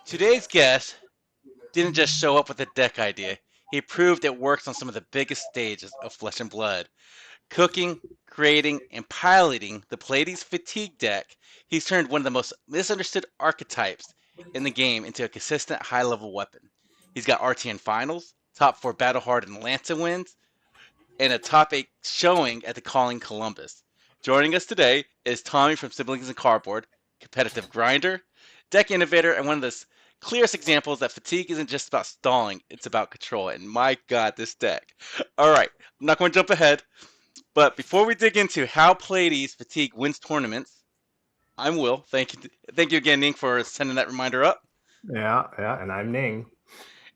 Today's guest didn't just show up with a deck idea. He proved it works on some of the biggest stages of Flesh and Blood. Cooking, creating, and piloting the Pleiades Fatigue deck, he's turned one of the most misunderstood archetypes in the game into a consistent high-level weapon. He's got RTN Finals, top 4 Battle Hardened Atlanta wins, and a top 8 showing at the Calling Columbus. Joining us today is Tommy from Siblings and Cardboard, competitive grinder, deck innovator, and one of the clearest examples that fatigue isn't just about stalling, it's about control. And my god, this deck. All right, I'm not going to jump ahead, but before we dig into how Pleiades Fatigue wins tournaments, I'm Will. Thank you again, Ning, for sending that reminder up. Yeah, and I'm Ning.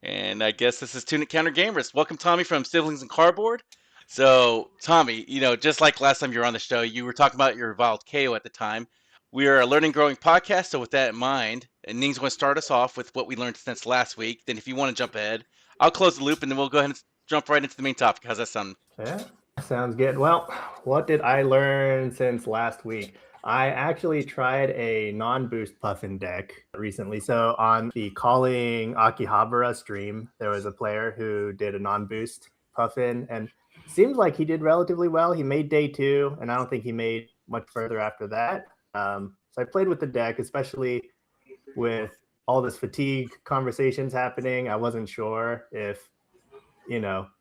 And I guess this is Tunic Counter Gamers. Welcome, Tommy from Siblings and Cardboard. So, Tommy, just like last time you were on the show, you were talking about your reviled KO at the time. We are a learning growing podcast, so with that in mind, and Ning's going to start us off with what we learned since last week. Then if you want to jump ahead, I'll close the loop and then we'll go ahead and jump right into the main topic. How's that sound? Yeah, sounds good. Well, what did I learn since last week? I actually tried a non-boost Puffin deck recently. So on the Calling Akihabara stream, there was a player who did a non-boost Puffin, and seems like he did relatively well. He made day 2, and I don't think he made much further after that. So I played with the deck, especially with all this fatigue conversations happening. I wasn't sure if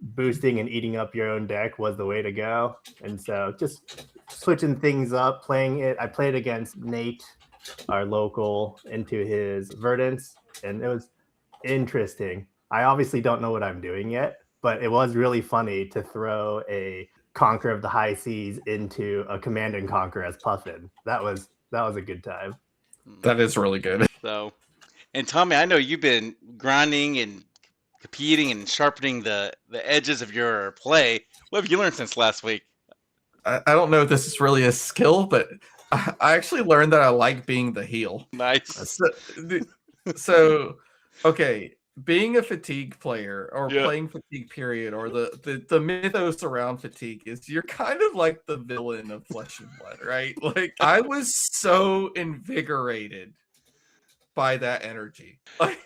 boosting and eating up your own deck was the way to go. And so just switching things up, playing it. I played against Nate, our local, into his Verdance, and it was interesting. I obviously don't know what I'm doing yet, but it was really funny to throw a Conquer of the High Seas into a Command and Conquer as Puffin. That was a good time. That is really good. So, and Tommy, I know you've been grinding and competing and sharpening the edges of your play. What have you learned since last week? I don't know if this is really a skill, but I actually learned that I like being the heel. Nice. So okay, being a fatigue player or playing fatigue period, or the mythos around fatigue is you're kind of like the villain of Flesh and Blood, right? Like I was so invigorated by that energy. Like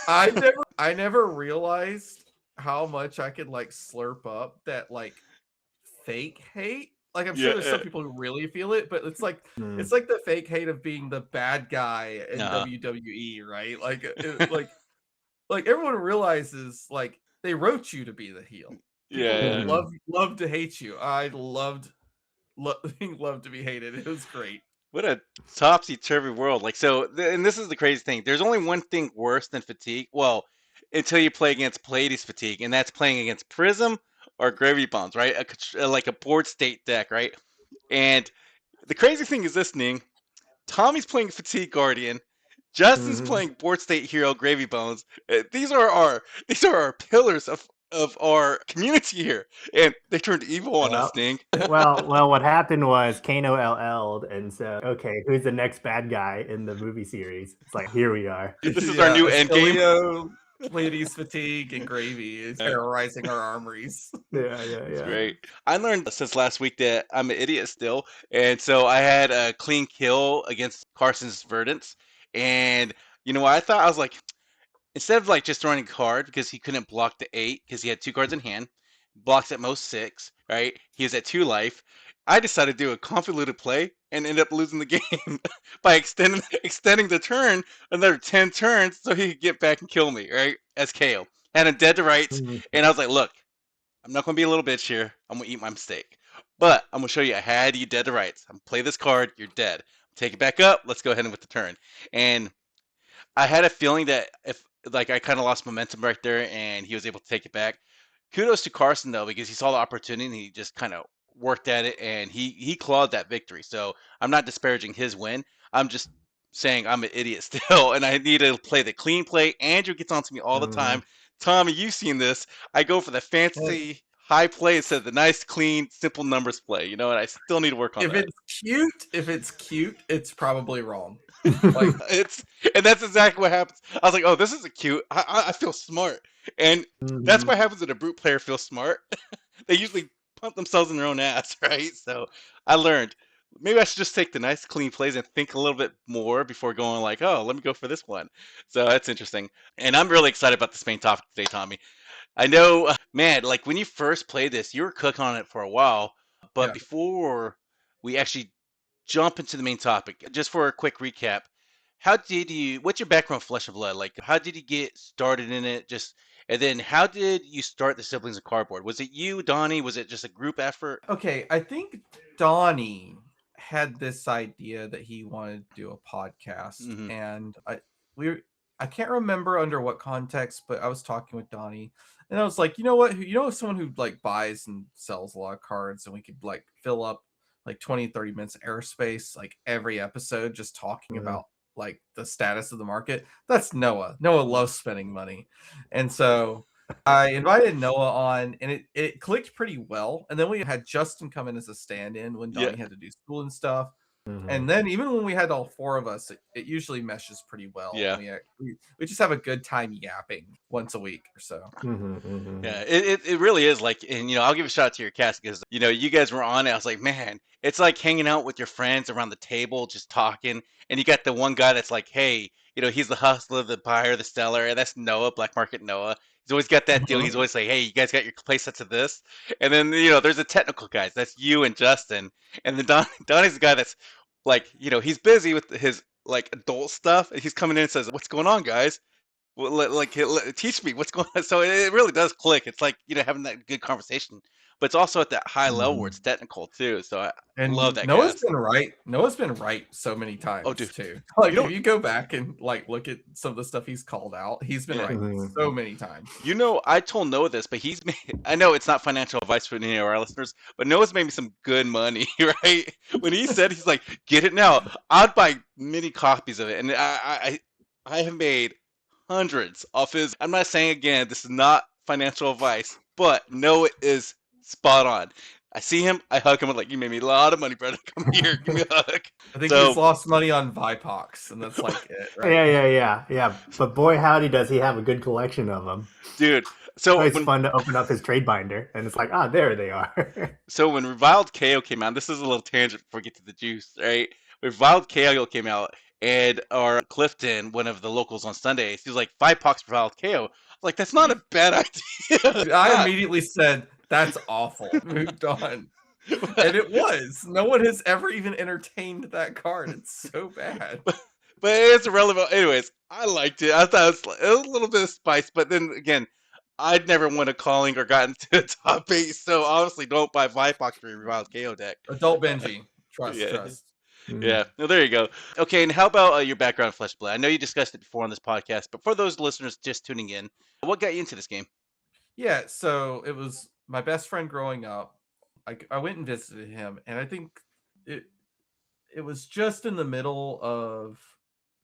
I never realized how much I could like slurp up that like fake hate. Like I'm sure there's some people who really feel it, but it's like the fake hate of being the bad guy in WWE, right? Like everyone realizes like they wrote you to be the heel. People love to hate you. I loved to be hated. It was great. What a topsy-turvy world. Like, so, and this is the crazy thing. There's only one thing worse than fatigue. Well, until you play against Pleiades Fatigue, and that's playing against Prism or Gravity Bombs, right? Like a board state deck, right? And the crazy thing is this, Ning. Tommy's playing Fatigue Guardian. Justin's playing board state hero Gravy Bones. These are our pillars of our community here, and they turned evil on us, Ning. well, what happened was Kano LL'd, and so okay, who's the next bad guy in the movie series? It's like here we are. This is our new end game. Pleiades Fatigue and Gravy is terrorizing our armories. Yeah. Great. I learned since last week that I'm an idiot still, and so I had a clean kill against Carson's Verdance, and you know what I thought? I was like, instead of like just throwing a card because he couldn't block the 8 because he had 2 cards in hand, blocks at most 6, right? He was at 2 life. I decided to do a convoluted play and end up losing the game by extending the turn another 10 turns so he could get back and kill me, right? As KO. Had him dead to rights, and I was like, look, I'm not going to be a little bitch here. I'm going to eat my mistake. But I'm going to show you I had you dead to rights. I'm going to play this card. You're dead. Take it back up. Let's go ahead and with the turn. And I had a feeling that if like I kind of lost momentum right there and he was able to take it back. Kudos to Carson, though, because he saw the opportunity and he just kind of worked at it and he clawed that victory. So I'm not disparaging his win. I'm just saying I'm an idiot still and I need to play the clean play. Andrew gets on to me all the time. Tommy, you've seen this. I go for the fancy high play instead of the nice, clean, simple numbers play. You know, and I still need to work on that. If it's cute, it's probably wrong. Like and that's exactly what happens. I was like, oh, this isn't cute. I feel smart. And that's what happens when a brute player feels smart. They usually pump themselves in their own ass, right? So I learned maybe I should just take the nice clean plays and think a little bit more before going like, oh, let me go for this one. So that's interesting. And I'm really excited about this main topic today, Tommy. I know, man, like when you first played this, you were cooking on it for a while. But Yeah. before we actually jump into the main topic, just for a quick recap, how did you, what's your background with Flesh of Blood? Like, how did you get started in it? Just, and then how did you start the Siblings of Cardboard? Was it you, Donnie? Was it just a group effort? Okay, I think Donnie had this idea that he wanted to do a podcast, Mm-hmm. and I can't remember under what context, but I was talking with Donnie, and I was like, you know what, someone who like buys and sells a lot of cards, and we could like fill up like 20-30 minutes of airspace like every episode just talking about like the status of the market. That's Noah. Noah loves spending money, and so I invited Noah on, and it clicked pretty well. And then we had Justin come in as a stand-in when Donnie had to do school and stuff. And then even when we had all four of us, it usually meshes pretty well. Yeah. We just have a good time yapping once a week or so. Yeah, it really is like, and I'll give a shout out to your cast because you guys were on it. I was like, man, it's like hanging out with your friends around the table, just talking, and you got the one guy that's like, hey, he's the hustler, the buyer, the seller, and that's Noah, Black Market Noah. He's always got that deal. He's always like, hey, you guys got your play sets of this, and then there's the technical guys. That's you and Justin, and then Donnie's the guy that's like, he's busy with his like adult stuff, and he's coming in and says, what's going on, guys? Well, teach me what's going on. So it really does click. It's like having that good conversation, but it's also at that high level where it's technical too. So I love that. Noah's cast. been right. Noah's been right so many times. Oh, dude. Too. Like if you go back and like look at some of the stuff he's called out, he's been right so many times. I told Noah this, but he's made. I know it's not financial advice for any of our listeners, but Noah's made me some good money, right? When he said he's like, get it now, I'd buy many copies of it, and I have made hundreds off his. I'm not saying again, this is not financial advice, but Noah is spot on. I see him, I hug him, I'm like, you made me a lot of money, brother. Come here, give me a hug. I think he's lost money on Vipox, and that's like it, right? Yeah. But boy, howdy, does he have a good collection of them, dude. So it's fun to open up his trade binder, and it's like, there they are. So when Reviled KO came out, this is a little tangent before we get to the juice, right? When Reviled KO came out, and our Clifton, one of the locals on Sundays, he was like, 5 pox Reviled KO. Like, that's not a bad idea. I immediately said, that's awful. Moved on. And it was. No one has ever even entertained that card. It's so bad. But it's irrelevant. Anyways, I liked it. I thought it was a little bit of spice, but then again, I'd never won a calling or gotten to the top 8, so honestly, don't buy Vipox for your Reviled KO deck. Adult Benji. Trust. Yeah, well, there you go. Okay, and how about your background in Flesh Blood? I know you discussed it before on this podcast, but for those listeners just tuning in, what got you into this game? Yeah, so it was my best friend growing up. I went and visited him, and I think it was just in the middle of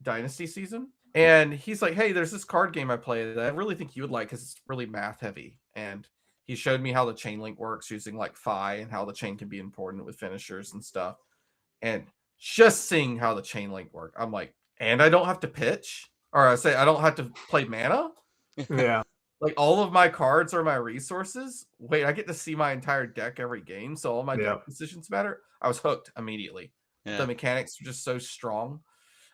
Dynasty season. And he's like, hey, there's this card game I play that I really think you would like because it's really math heavy. And he showed me how the chain link works using like Phi and how the chain can be important with finishers and stuff. And just seeing how the chain link work, I'm like, and I don't have to pitch, or I say I don't have to play mana. Yeah. Like all of my cards are my resources. Wait, I get to see my entire deck every game, so all my deck decisions matter. I was hooked immediately. The mechanics were just so strong.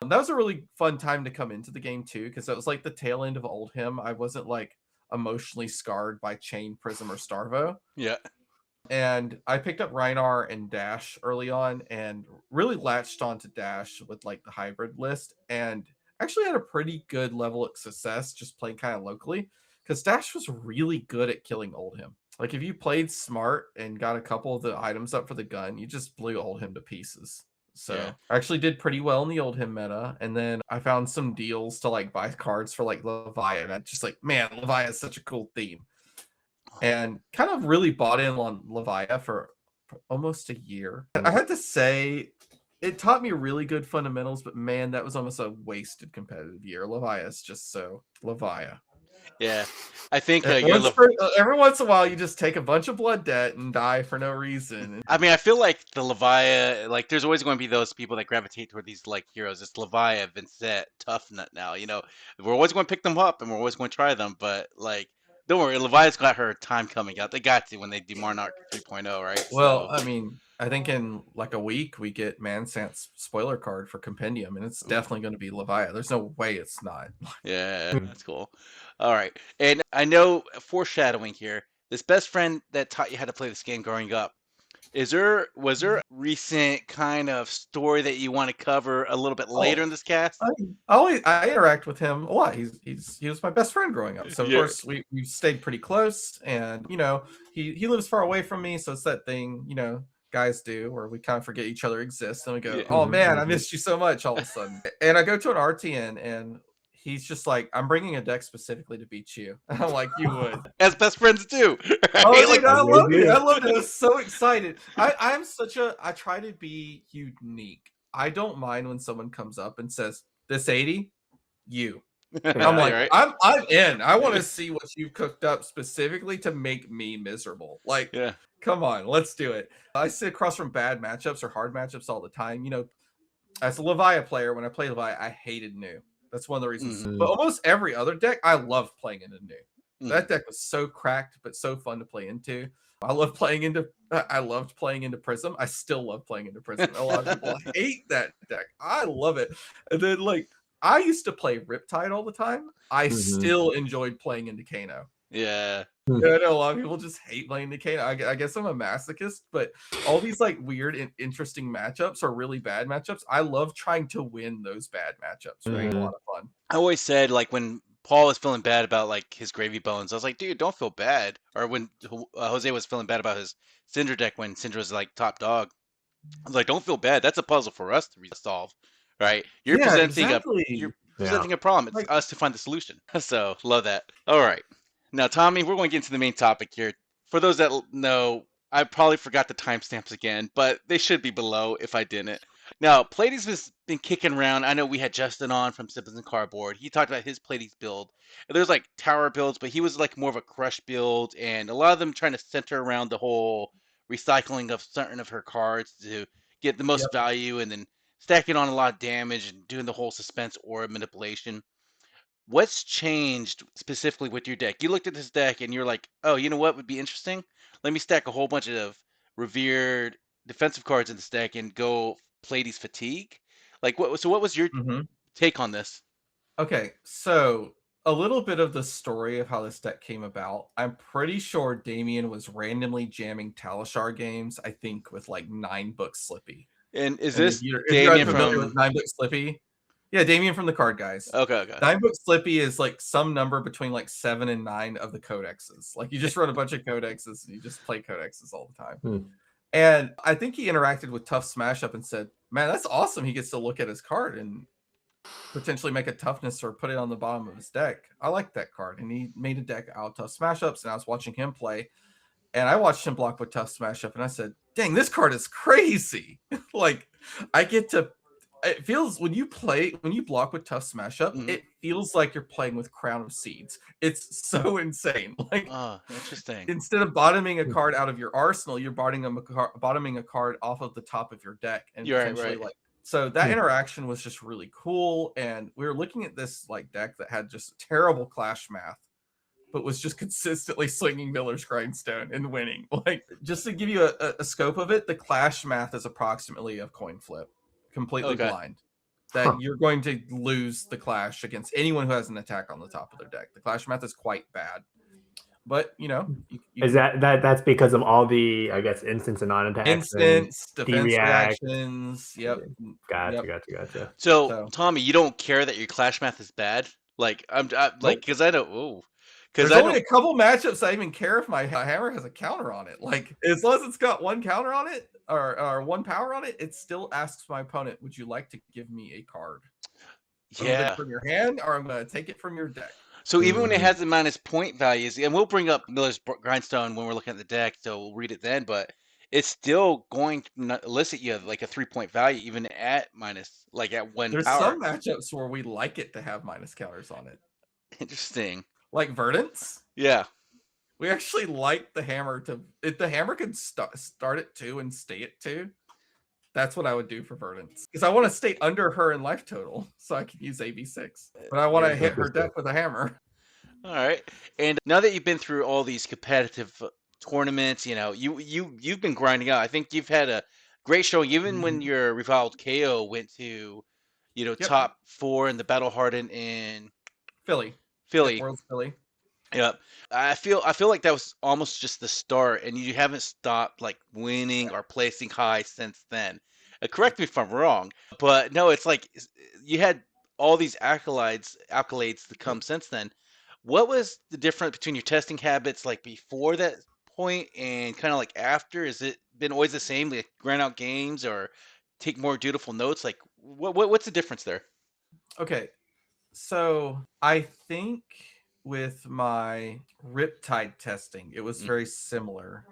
That was a really fun time to come into the game too, because it was like the tail end of Oldhim. I wasn't like emotionally scarred by Chain, Prism, or Starvo. Yeah. And I picked up Rhinar and Dash early on and really latched onto Dash with like the hybrid list, and actually had a pretty good level of success just playing kind of locally, because Dash was really good at killing Oldhim. Like if you played smart and got a couple of the items up for the gun, you just blew Oldhim to pieces. So I actually did pretty well in the Oldhim meta, and then I found some deals to like buy cards for like Leviathan. I'm just like, man, Leviathan is such a cool theme. And kind of really bought in on Leviathan for almost a year. I had to say, it taught me really good fundamentals, but man, that was almost a wasted competitive year. Leviathan is just so Leviathan. Yeah, I think every once in a while you just take a bunch of blood debt and die for no reason. I mean, I feel like the Leviathan, like there's always going to be those people that gravitate toward these like heroes. It's Leviathan, Vincent, Tough Nut now. We're always going to pick them up and we're always going to try them, but like Don't worry, Levi's got her time coming out. They got to when they do Monarch 3.0, right? Well, So, I mean, I think in like a week we get Mansant's spoiler card for Compendium, and it's ooh, definitely going to be Levi. There's no way it's not. yeah, that's cool. All right, and I know foreshadowing here. This best friend that taught you how to play this game growing up. Was there a recent kind of story that you want to cover a little bit later Oh, in this cast? I interact with him a lot. He was my best friend growing up. So of Yeah, course we stayed pretty close, and he lives far away from me, so it's that thing guys do where we kind of forget each other exists, and we go, yeah. oh man, I Mhm. missed you so much all of a sudden. And I go to an RTN, and he's just like, I'm bringing a deck specifically to beat you. And I'm like, you would. As best friends do. Oh, Right? dude, Like, I As they loved it. I do. loved it. I was so excited. I try to be unique. I don't mind when someone comes up and says, this 80, you. I'm like, right? I'm in. I want to see what you've cooked up specifically to make me miserable. Like, Yeah. come on, let's do it. I sit across from bad matchups or hard matchups all the time. As a Levi player, when I play Levi, I hated new. That's one of the reasons. Mhm. But almost every other deck, I love playing into new. Mhm. That deck was so cracked, but so fun to play into. I loved playing into Prism. I still love playing into Prism. A lot of people hate that deck. I love it. And then I used to play Riptide all the time. I still enjoyed playing into Kano. Yeah. Yeah, I know a lot of people just hate playing into Kano. I guess I'm a masochist, but all these weird and interesting matchups are really bad matchups. I love trying to win those bad matchups. Right? A lot of fun. I always said, like, when Paul was feeling bad about like his gravy bones, I was like, dude, don't feel bad. Or when Jose was feeling bad about his Syndra deck when Syndra was like top dog, I was like, don't feel bad. That's a puzzle for us to solve, right? You're Yeah, presenting a exactly. problem. It's Like, us to find the solution. So love that. All right, now Tommy, we're going to get into the main topic here. For those that know, I probably forgot the timestamps again, but they should be below if I didn't. Now, Pleiades has been kicking around. I know we had Justin on from Siblings and Cardboard. He talked about his Pleiades build. And there's like tower builds, but he was like more of a crush build, and a lot of them trying to center around the whole recycling of certain of her cards to get the most yep. value, and then stacking on a lot of damage and doing the whole suspense or manipulation. What's changed specifically with your deck? You looked at this deck and you're like, oh, you know what would be interesting? Let me stack a whole bunch of revered defensive cards in this deck and go Pleiades Fatigue. Like, what? So, what was your Mm-hmm. take on this? Okay, so a little bit of the story of how this deck came about. I'm pretty sure Damien was randomly jamming Talishar games, I think, with 9-book Slippy. And is And this if you're Damien familiar with from? 9-book Slippy, yeah, Damien from the Card Guys. Okay, okay. 9-book Slippy is some number between 7 and 9 of the codexes. You just run a bunch of codexes and you just play codexes all the time. And I think he interacted with Tough Smash Up and said, man, that's awesome. He gets to look at his card and potentially make a toughness or put it on the bottom of his deck. I like that card. And he made a deck out of Tough Smash Ups, and I was watching him play. And I watched him block with Tough Smash Up, and I said, dang, this card is crazy. I get to, it feels when you block with Tough Smash Up, it feels like you're playing with Crown of Seeds. It's so insane. Oh, interesting. Instead of bottoming a card out of your arsenal, you're bottoming a card off of the top of your deck, and You're potentially right. so that interaction was just really cool. And we were looking at this deck that had just terrible clash math, but was just consistently swinging Miller's Grindstone and winning. Just to give you a scope of it, the clash math is approximately a coin flip, completely blind. That you're going to lose the clash against anyone who has an attack on the top of their deck. The clash math is quite bad. But is that's because of all the, I guess, instants and non-attacks, defense reactions. Yep. Gotcha. So Tommy, you don't care that your clash math is bad? Because I don't. There's only a couple matchups I even care if my hammer has a counter on it. As long as it's got one counter on it or one power on it, it still asks my opponent, "Would you like to give me a card?" Yeah. From your hand, or I'm going to take it from your deck. So even when it has the minus point values, and we'll bring up Miller's Grindstone when we're looking at the deck, so we'll read it then, but it's still going to elicit you a 3-point value even at minus, at 1 There's power. some matchups where we like it to have minus counters on it. Interesting. Like Verdance? Yeah. We actually like the hammer to, if the hammer could start at 2 and stay at 2, that's what I would do for Verdance. Because I want to stay under her in life total so I can use AB6. But I want to hit her deck with a hammer. All right. And now that you've been through all these competitive tournaments, you've been grinding out. I think you've had a great showing, even when your reviled KO went to, Yep. top 4 in the Battle Hardened in Philly. Philly. Yep, World's Philly. Yep. I feel like that was almost just the start, and you haven't stopped like winning or placing high since then. Correct me if I'm wrong, but no, it's like you had all these accolades to come since then. What was the difference between your testing habits like before that point and kind of like after? Is it been always the same, like grind out games or take more dutiful notes? Like what's the difference there? Okay, so I think with my Riptide testing, it was Mm. very similar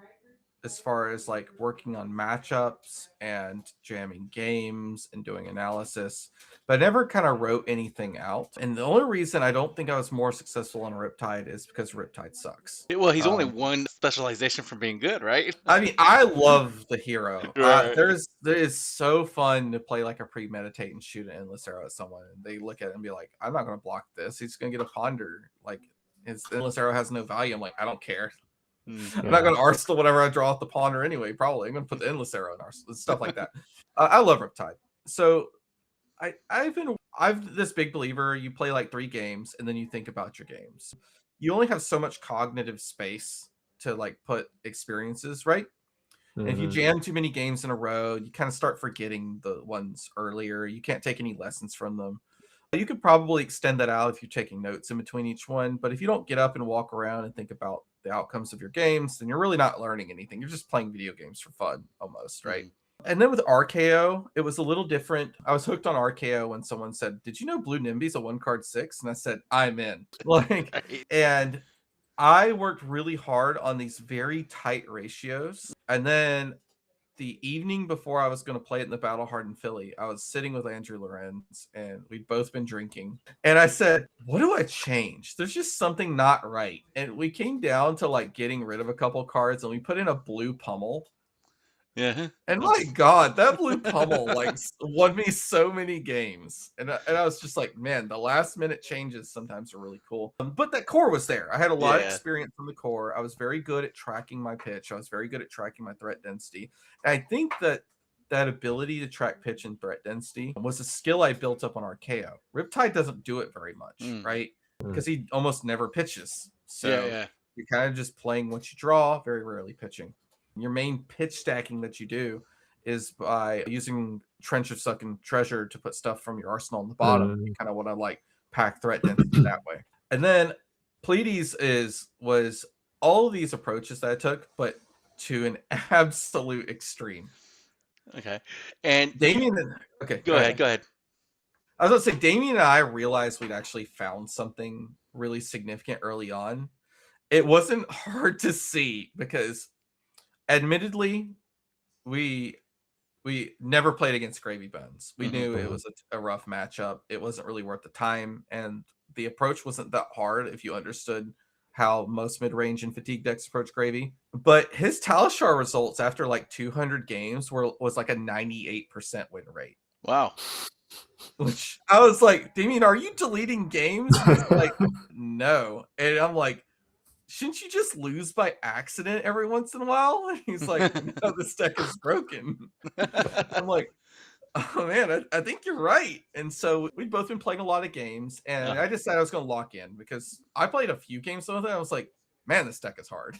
as far as like working on matchups and jamming games and doing analysis, but I never kind of wrote anything out. And the only reason I don't think I was more successful on Riptide is because Riptide sucks. Well, he's only one specialization from being good, right? I mean, I love the hero. Right. There is so fun to play like a premeditate and shoot an endless arrow at someone, and they look at it and be like, "I'm not going to block this. He's going to get a ponder. Like his endless arrow has no value." I'm like, "I don't care. I'm not going to arsenal whatever I draw off the ponder anyway. Probably I'm going to put the endless arrow in arsenal, stuff like that." I love Riptide. So I've this big believer. You play like 3 games, and then you think about your games. You only have so much cognitive space to like put experiences, right? And if you jam too many games in a row, you kind of start forgetting the ones earlier. You can't take any lessons from them. You could probably extend that out if you're taking notes in between each one. But if you don't get up and walk around and think about the outcomes of your games, then you're really not learning anything. You're just playing video games for fun almost, right? And then with RKO, it was a little different. I was hooked on RKO when someone said, "Did you know Blue Nimby's a 1-card 6?" And I said, "I'm in." Like, and I worked really hard on these very tight ratios. And then the evening before I was going to play it in the Battle Hardened Philly, I was sitting with Andrew Lorenz and we'd both been drinking. And I said, "What do I change? There's just something not right." And we came down to like getting rid of a couple cards and we put in a blue pummel. Yeah. And my God, that blue pummel like won me so many games. And I was just like, man, the last minute changes sometimes are really cool. But that core was there. I had a lot of experience from the core. I was very good at tracking my pitch. I was very good at tracking my threat density. And I think that ability to track pitch and threat density was a skill I built up on RKO. Riptide doesn't do it very much, right? Because he almost never pitches. So you're kind of just playing what you draw, very rarely pitching. Your main pitch stacking that you do is by using Trench of Sucking Treasure to put stuff from your arsenal on the bottom. You kind of want to like pack threat density that way. And then Pleiades was all of these approaches that I took, but to an absolute extreme. Okay. And Damien, go ahead. I was going to say, Damien and I realized we'd actually found something really significant early on. It wasn't hard to see because admittedly, we never played against Gravy Bones. We knew it was a rough matchup. It wasn't really worth the time, and the approach wasn't that hard if you understood how most mid-range and fatigue decks approach Gravy. But his Talishar results after like 200 games was like a 98% win rate. Wow. Which I was like, Damien, are you deleting games? He's like, no. And I'm like, shouldn't you just lose by accident every once in a while? And he's like, no, this deck is broken. I'm like, oh man, I think you're right. And so we'd both been playing a lot of games, and I decided I was going to lock in because I played a few games with it. I was like, man, this deck is hard.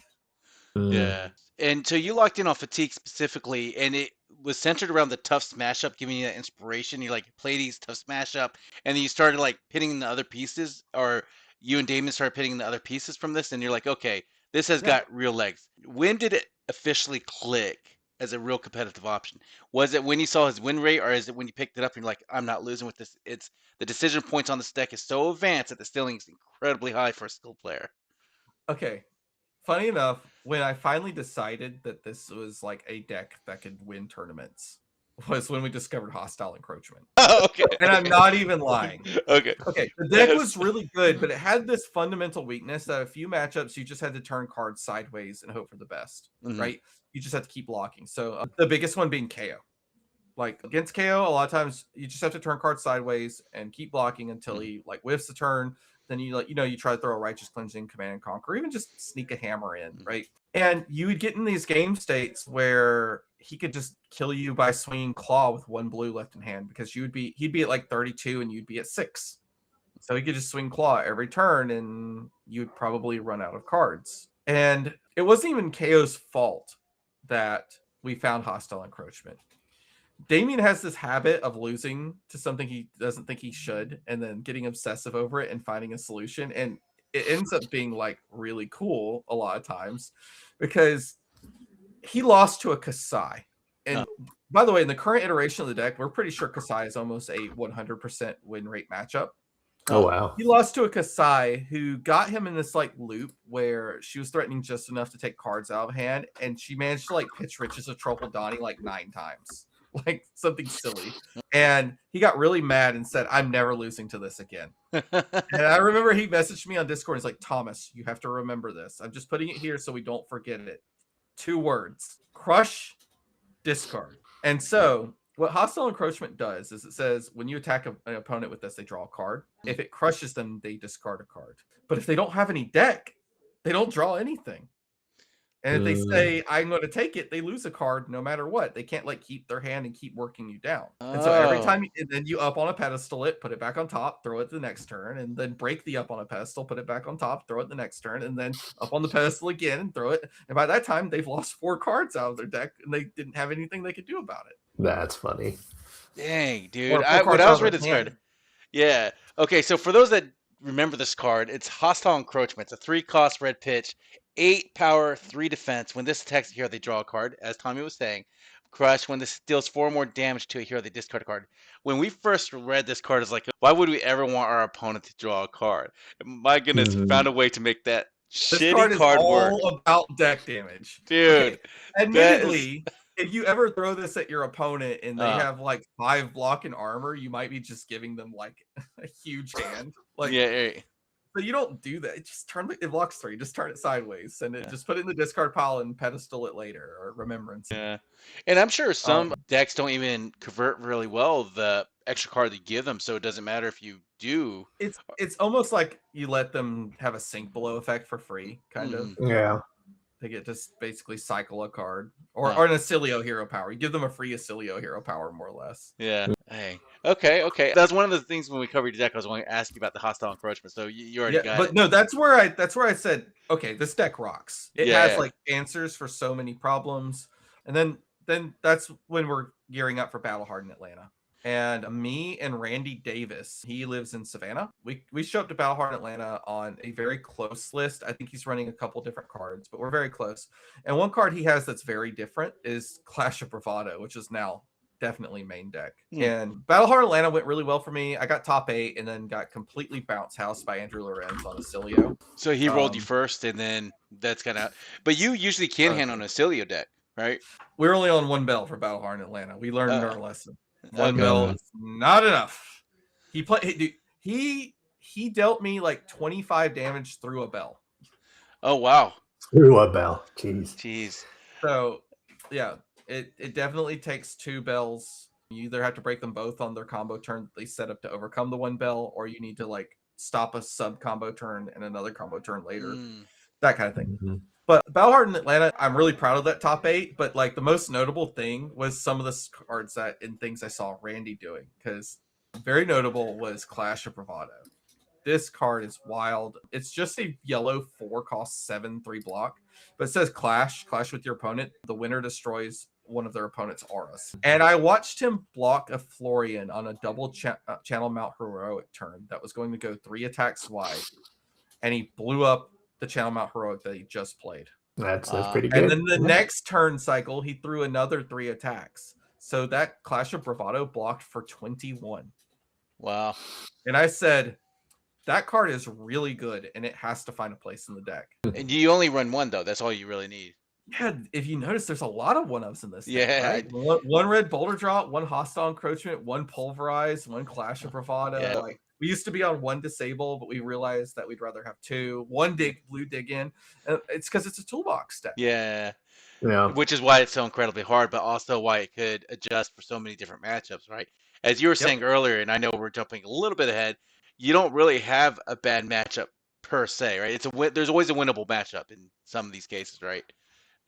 Yeah. And so you locked in on Fatigue specifically, and it was centered around the tough smash up, giving you that inspiration. You like Pleiades tough smash up, and then you started like pitting the other pieces, or you and Damon started pitting the other pieces from this, and you're like, okay, this has got real legs. When did it officially click as a real competitive option? Was it when you saw his win rate, or is it when you picked it up and you're like, I'm not losing with this? It's the decision points on this deck is so advanced that the ceiling is incredibly high for a skilled player. Okay. Funny enough, when I finally decided that this was like a deck that could win tournaments was when we discovered Hostile Encroachment. Oh, okay. And I'm not even lying. Okay. The deck was really good, but it had this fundamental weakness that a few matchups you just had to turn cards sideways and hope for the best, right? You just have to keep blocking. So the biggest one being KO. Like against KO, a lot of times you just have to turn cards sideways and keep blocking until he like whiffs the turn, then you try to throw a Righteous Cleansing, Command and Conquer, or even just sneak a hammer in, right? And you would get in these game states where he could just kill you by swinging Claw with 1 blue left in hand, because he'd be at like 32 and you'd be at 6. So he could just swing Claw every turn and you'd probably run out of cards. And it wasn't even KO's fault that we found Hostile Encroachment. Damien has this habit of losing to something he doesn't think he should, and then getting obsessive over it and finding a solution. And it ends up being like really cool a lot of times, because he lost to a Kasai. And by the way, in the current iteration of the deck, we're pretty sure Kasai is almost a 100% win rate matchup. Oh, wow. He lost to a Kasai who got him in this like loop where she was threatening just enough to take cards out of hand, and she managed to like pitch Riches of Tropeldani like 9 times. Like something silly. And he got really mad and said, I'm never losing to this again. And I remember he messaged me on Discord. He's like, Thomas, you have to remember this. I'm just putting it here so we don't forget it. 2 words: crush, discard. And so what Hostile Encroachment does is it says when you attack an opponent with this, they draw a card. If it crushes them, they discard a card. But if they don't have any deck, they don't draw anything. And if they say, I'm going to take it, they lose a card no matter what. They can't like keep their hand and keep working you down. And so every time, and then you up on a pedestal it, put it back on top, throw it the next turn, and then break the up on a pedestal, put it back on top, throw it the next turn, and then up on the pedestal again and throw it. And by that time, they've lost 4 cards out of their deck, and they didn't have anything they could do about it. That's funny. Dang, dude. When I was reading this card. Yeah. Okay, so for those that remember this card, it's Hostile Encroachment. It's a 3-cost red pitch, 8 power, 3 defense. When this attacks a hero, they draw a card, as Tommy was saying. Crush, when this deals 4 more damage to a hero, they discard a card. When we first read this card, it's like, why would we ever want our opponent to draw a card? My goodness, found a way to make that shitty card work. This card is all about deck damage. Dude. Okay. Admittedly, if you ever throw this at your opponent and they have like 5 block and armor, you might be just giving them like a huge hand. Like, yeah. But you don't do that. It blocks 3. Just turn it sideways and just put it in the discard pile and pedestal it later, or remembrance. Yeah. And I'm sure some decks don't even convert really well the extra card they give them, so it doesn't matter if you do. It's almost like you let them have a sink below effect for free, kind of. Yeah. They get to basically cycle a card, or an Acilio hero power. You give them a free Acilio hero power, more or less. Yeah. Hey. Okay. That's one of the things when we covered your deck. I was going to ask you about the Hostile Encroachment. So you already got it. But no, that's where I said, okay, this deck rocks. It has like answers for so many problems, and then that's when we're gearing up for Battle Hardened Atlanta. And me and Randy Davis, he lives in Savannah. We show up to Battle Hardened Atlanta on a very close list. I think he's running a couple different cards, but we're very close. And one card he has that's very different is Clash of Bravado, which is now definitely main deck. And Battle Hardened Atlanta went really well for me. I got top 8 and then got completely bounce housed by Andrew Lorenz on Acilio. So he rolled you first, and then that's kind of. But you usually can hand on a Acilio deck, right? We're only on 1 bell for Battle Hardened Atlanta. We learned our lesson. 1 bell is not enough. He dealt me like 25 damage through a bell. Oh wow. Through a bell. Jeez. So yeah, it definitely takes 2 bells. You either have to break them both on their combo turn that they set up to overcome the 1 bell, or you need to like stop a sub combo turn and another combo turn later. That kind of thing. But Battle Hardened Atlanta, I'm really proud of that top 8. But like the most notable thing was some of the cards and things I saw Randy doing, because very notable was Clash of Bravado. This card is wild. It's just a yellow 4 cost 7 3 block, but it says clash with your opponent. The winner destroys one of their opponent's auras. And I watched him block a Florian on a double channel mount heroic turn that was going to go 3 attacks wide, and he blew up the channel mount heroic that he just played. That's pretty good. And then the next turn cycle, he threw another 3 attacks. So that Clash of Bravado blocked for 21. Wow. And I said, that card is really good, and it has to find a place in the deck. And you only run 1 though. That's all you really need. Yeah, if you notice, there's a lot of 1-ups in this deck. Yeah. Right? 1 red boulder drop, 1 hostile encroachment, 1 pulverize, 1 Clash of Bravado. Yeah. Like, we used to be on 1 disable, but we realized that we'd rather have 2. 1 blue dig in. And it's because it's a toolbox deck. Yeah. Which is why it's so incredibly hard, but also why it could adjust for so many different matchups, right? As you were saying earlier, and I know we're jumping a little bit ahead, you don't really have a bad matchup per se, right? There's always a winnable matchup in some of these cases, right?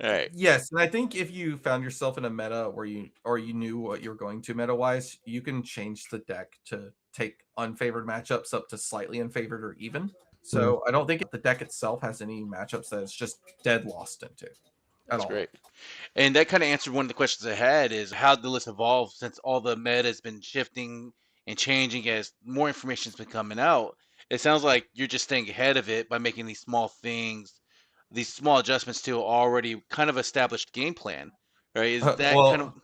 All right. Yes, and I think if you found yourself in a meta where you knew what you were going to meta wise, you can change the deck to take unfavored matchups up to slightly unfavored or even. So I don't think the deck itself has any matchups that it's just dead lost into at That's all. great. And that kind of answered one of the questions I had is how the list evolved since all the meta has been shifting and changing as more information's been coming out. It sounds like you're just staying ahead of it by making these small things, these small adjustments to already kind of established game plan, right? Is that kind of Well,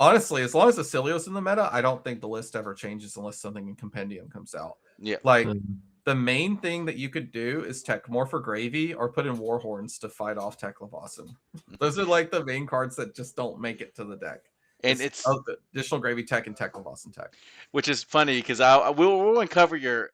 honestly, as long as Acilio's in the meta, I don't think the list ever changes unless something in Compendium comes out. yeah? Like the main thing that you could do is tech more for Gravy or put in Warhorns to fight off Tech Levasan. Those are like the main cards that just don't make it to the deck. And it's the additional Gravy tech and Tech Levasan tech. which is funny because we'll uncover your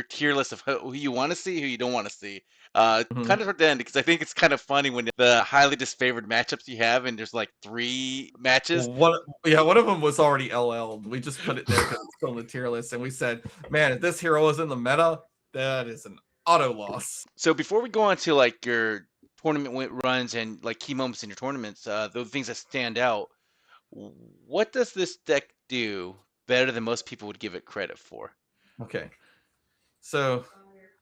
tier list of who you want to see, who you don't want to see. Kind of at the end because I think it's kind of funny when the highly disfavored matchups you have, and there's like 3 matches. One of them was already LL. We just put it there because it's still in the tier list, and we said, "Man, if this hero is in the meta, that is an auto loss." So before we go on to like your tournament runs and like key moments in your tournaments, the things that stand out, what does this deck do better than most people would give it credit for? Okay, so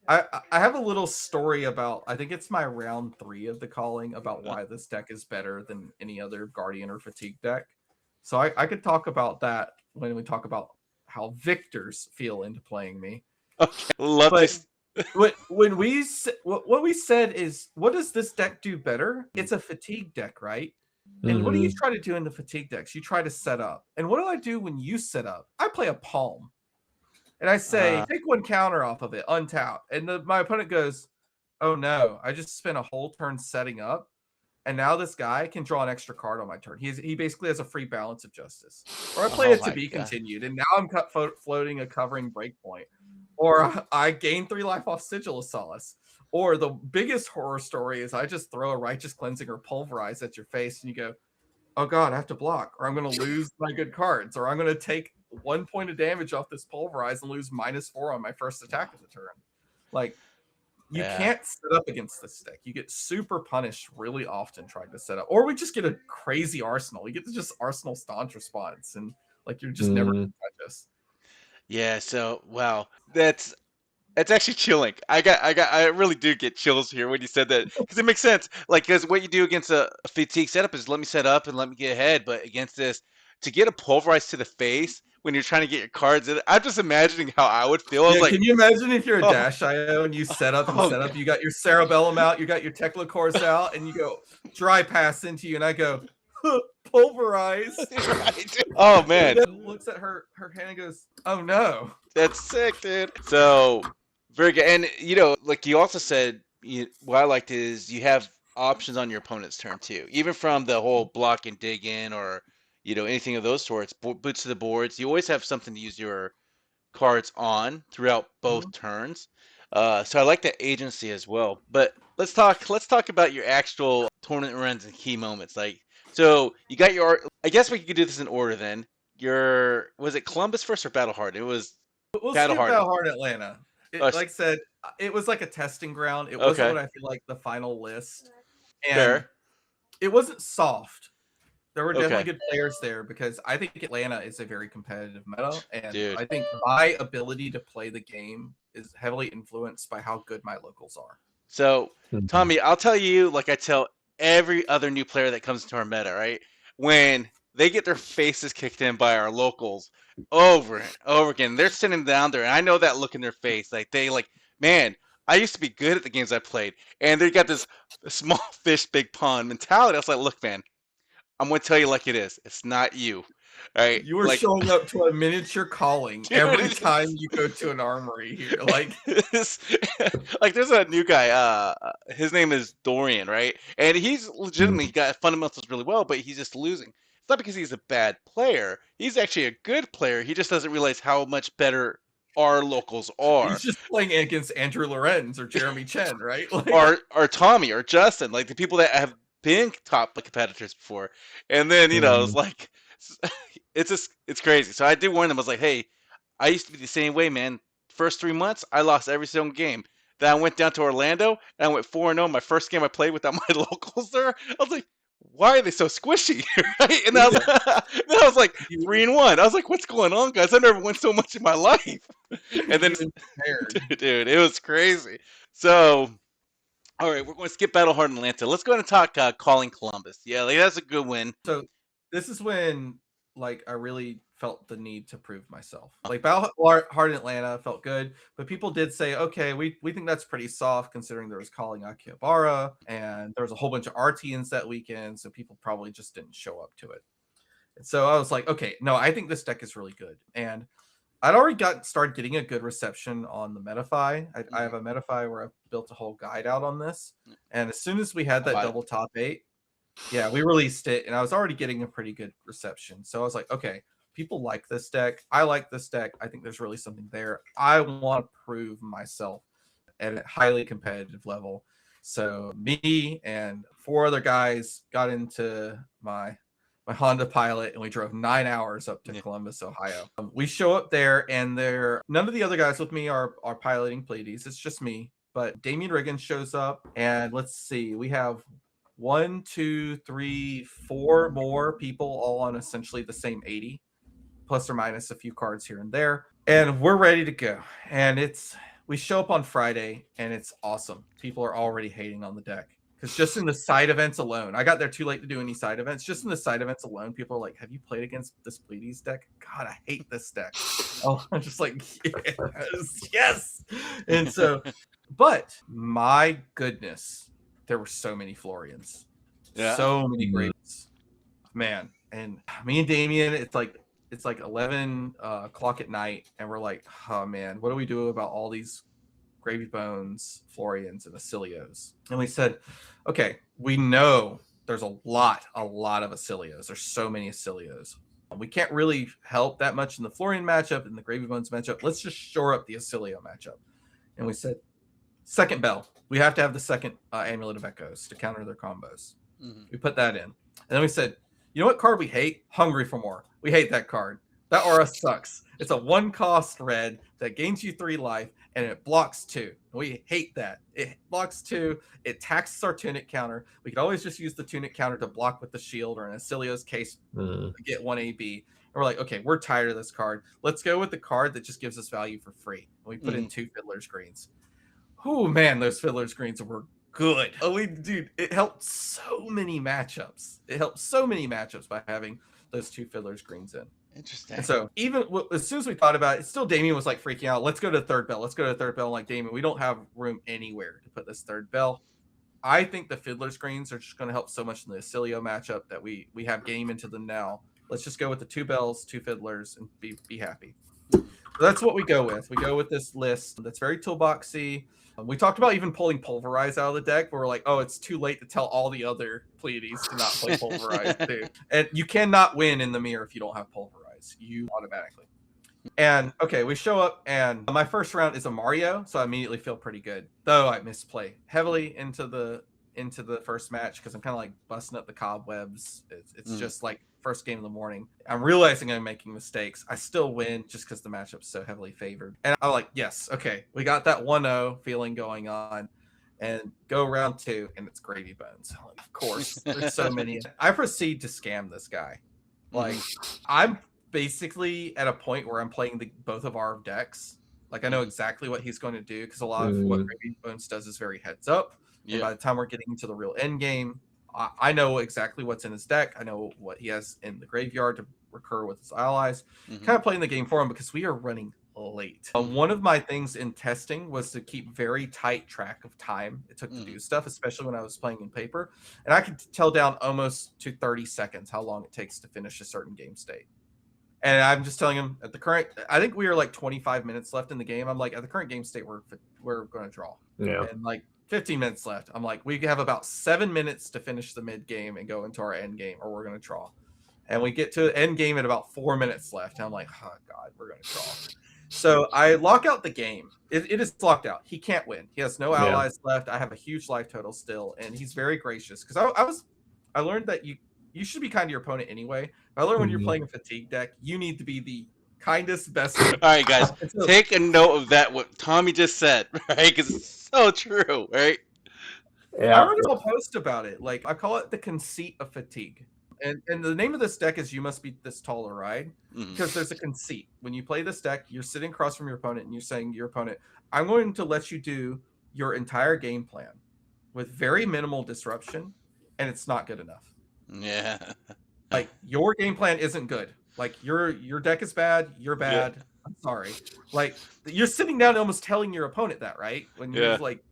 I have a little story about, I think it's my round 3 of the calling, about why this deck is better than any other Guardian or Fatigue deck. So I could talk about that when we talk about how victors feel into playing me. Okay, love this. what we said is, what does this deck do better? It's a Fatigue deck, right? And what do you try to do in the Fatigue decks? You try to set up. And what do I do when you set up? I play a Palm. And I say, take 1 counter off of it, untap. And my opponent goes, oh no, I just spent a whole turn setting up. And now this guy can draw an extra card on my turn. He basically has a free balance of justice. Or I play it to be continued. And now I'm floating a covering breakpoint. Or I gain 3 life off Sigil of Solace. Or the biggest horror story is I just throw a Righteous Cleansing or Pulverize at your face. And you go, oh god, I have to block. Or I'm going to lose my good cards. Or I'm going to take 1 point of damage off this Pulverize and lose -4 on my first attack of the turn. Like, you can't set up against this deck. You get super punished really often trying to set up. Or we just get a crazy Arsenal. You get to just Arsenal Staunch response, and like you're just never going to touch us. Yeah, so wow. That's actually chilling. I really do get chills here when you said that because it makes sense. Like, because what you do against a Fatigue setup is let me set up and let me get ahead. But against this, to get a Pulverize to the face when you're trying to get your cards in, I'm just imagining how I would feel. I was like, can you imagine if you're a Dash IO and you set up and set up, you got your Cerebellum out, you got your Teclocores out, and you go dry pass into you, and I go, Pulverize. Right. Oh man. Looks at her hand and goes, oh no. That's sick, dude. So very good. And like you also said, what I liked is you have options on your opponent's turn too. Even from the whole block and dig in or anything of those sorts, boots to the boards. You always have something to use your cards on throughout both turns. So I like that agency as well. But let's talk about your actual tournament runs and key moments. Like, so you got I guess we could do this in order then. Was it Columbus first or Battle Hardened? It was Battle Hardened Atlanta. Like I said, it was like a testing ground. It wasn't what I feel like the final list. And it wasn't soft. There were definitely good players there because I think Atlanta is a very competitive meta. And I think my ability to play the game is heavily influenced by how good my locals are. So, Tommy, I'll tell you, like I tell every other new player that comes into our meta, right? When they get their faces kicked in by our locals over and over again, they're sitting down there, and I know that look in their face. Like, man, I used to be good at the games I played. And they got this small fish, big pond mentality. I was like, look, man, I'm going to tell you like it is. It's not you. Right? You were showing up to a miniature calling every time you go to an armory here. Like, like there's a new guy. His name is Dorian, right? And he's legitimately got fundamentals really well, but he's just losing. It's not because he's a bad player. He's actually a good player. He just doesn't realize how much better our locals are. He's just playing against Andrew Lorenz or Jeremy Chen, right? Like, or Tommy or Justin, like the people that have been top competitors before. And then it's like. It's crazy. So I did warn them. I was like, hey, I used to be the same way, man. first 3 months, I lost every single game. Then I went down to Orlando and I went 4-0. My first game I played without my locals there. I was like, why are they so squishy? Right? And then I was like 3-1. I was like, what's going on, guys? I never won so much in my life. And then, dude, it was crazy. So, all right, we're going to skip Battle Hardened Atlanta. Let's go ahead and talk Calling Columbus. Yeah, like, that's a good win. So this is when like I really felt the need to prove myself. Like Battle Hardened Atlanta felt good, but people did say, okay, we think that's pretty soft considering there was Calling Akihabara and there was a whole bunch of RTNs that weekend, so people probably just didn't show up to it. And so I was like, okay, no, I think this deck is really good. And I'd already started getting a good reception on the Metafy. I have a Metafy where I've built a whole guide out on this. And as soon as we had that double top 8, yeah, we released it, and I was already getting a pretty good reception. So I was like, okay, people like this deck. I like this deck. I think there's really something there. I want to prove myself at a highly competitive level. So me and 4 other guys got into my Honda Pilot, and we drove 9 hours up to Columbus, Ohio. We show up there, and none of the other guys with me are piloting Pleiades. It's just me. But Damien Riggins shows up, and let's see, we have 1, 2, 3, 4 more people all on essentially the same 80, plus or minus a few cards here and there. And we're ready to go. And we show up on Friday, and it's awesome. People are already hating on the deck. Because just in the side events alone, I got there too late to do any side events. Just in the side events alone, people are like, have you played against this Pleiades deck? God, I hate this deck. Oh, I'm just like, yes. And so, but my goodness, there were so many Florians. Yeah. So many Graves. Man. And me and Damien, it's like 11 o'clock at night, and we're like, oh man, what do we do about all these Gravy Bones, Florians, and Acilios? And we said, okay, we know there's a lot of Acilios. There's so many Acilios. We can't really help that much in the Florian matchup and the Gravy Bones matchup. Let's just shore up the Acilio matchup. And we said, second bell. We have to have the second Amulet of Echoes to counter their combos. Mm-hmm. We put that in. And then we said, you know what card we hate? Hungry for More. We hate that card. That aura sucks. It's a 1-cost red that gains you 3 life, and it blocks 2. We hate that. It blocks 2. It taxes our Tunic counter. We could always just use the Tunic counter to block with the shield, or in Acilio's case, to get 1 AB. And we're like, okay, we're tired of this card. Let's go with the card that just gives us value for free. And we put in 2 Fiddler's Greens. Oh man, those Fiddler's Greens were good. Oh, dude, it helped so many matchups. It helped so many matchups by having those 2 Fiddler's Greens in. Interesting. And so even as soon as we thought about it, still Damien was like freaking out. Let's go to the third bell. Let's go to the third bell. I'm like, Damien, we don't have room anywhere to put this third bell. I think the Fiddler's Greens are just going to help so much in the Acilio matchup that we have game into them now. Let's just go with the 2 bells, 2 fiddlers, and be happy. So that's what we go with. We go with this list that's very toolboxy. We talked about even pulling Pulverize out of the deck, but we're like, oh, it's too late to tell all the other Pleiades to not play Pulverize, dude. And you cannot win in the mirror if you don't have Pulverize. You automatically. And okay, we show up, and my first round is a Mario, so I immediately feel pretty good. Though I misplay heavily into the first match because I'm kind of like busting up the cobwebs. It's just like first game of the morning. I'm realizing I'm making mistakes. I still win just because the matchup's so heavily favored. And I'm like, yes, okay, we got that 1-0 feeling going on. And go round 2, and it's Gravy Bones. Like, of course, there's so many. I proceed to scam this guy. Like, I'm basically at a point where I'm playing both of our decks. Like, I know exactly what he's going to do because a lot of what Gravy Bones does is very heads up. Yeah. And by the time we're getting into the real end game, I know exactly what's in his deck. I know what he has in the graveyard to recur with his allies. Kind of playing the game for him because we are running late. One of my things in testing was to keep very tight track of time it took to do stuff, especially when I was playing in paper. And I could tell down almost to 30 seconds how long it takes to finish a certain game state. And I'm just telling him at the current, I think we are like 25 minutes left in the game. I'm like, at the current game state, we're going to draw. Yeah. And like 15 minutes left. I'm like, we have about 7 minutes to finish the mid game and go into our end game, or we're going to draw. And we get to end game at about 4 minutes left. And I'm like, oh God, we're going to draw. So I lock out the game. It is locked out. He can't win. He has no allies left. I have a huge life total still, and he's very gracious because I learned that you should be kind to your opponent anyway. I learned when you're playing a fatigue deck, you need to be the kindest, best. All right, guys, So, take a note of that. What Tommy just said, right? Because it's so true, right? I Yeah. wrote a post about it. Like I call it the conceit of fatigue. And the name of this deck is You Must Beat This Taller Ride, because there's a conceit. When you play this deck, you're sitting across from your opponent and you're saying to your opponent, I'm going to let you do your entire game plan with very minimal disruption, and it's not good enough. Yeah. Like your game plan isn't good. Like your deck is bad, you're bad. Yeah. I'm sorry. Like you're sitting down and almost telling your opponent that, right? When you're like,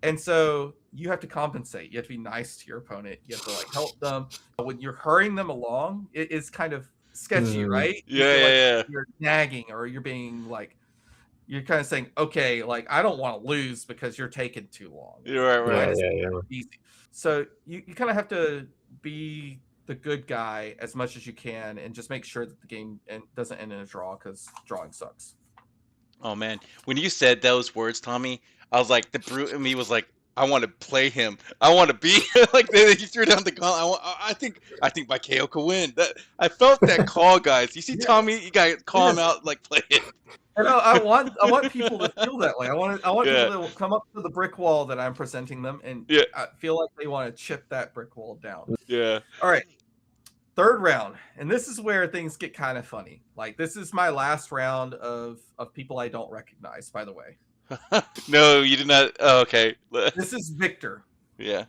and so you have to compensate. You have to be nice to your opponent. You have to like help them. When you're hurrying them along, it is kind of sketchy, right? Yeah, You're nagging, or you're being like, you're kind of saying, okay, like I don't want to lose because you're taking too long. You're right. Yeah. Easy. So you kind of have to be the good guy as much as you can, and just make sure that the game doesn't end in a draw, because drawing sucks. Oh man, when you said those words, Tommy, I was like, the brute in me was like, I want to play him. I want to be like. Then he threw down the gun. I think my KO could win. That I felt that call, guys. You see, Tommy, you gotta call him out, like play it. And I want people to feel that way. I want people to come up to the brick wall that I'm presenting them, and feel like they want to chip that brick wall down. Yeah. All right. Third round, and this is where things get kind of funny. Like this is my last round of people I don't recognize, by the way. No, you did not. Oh, okay. This is Victor. Yeah.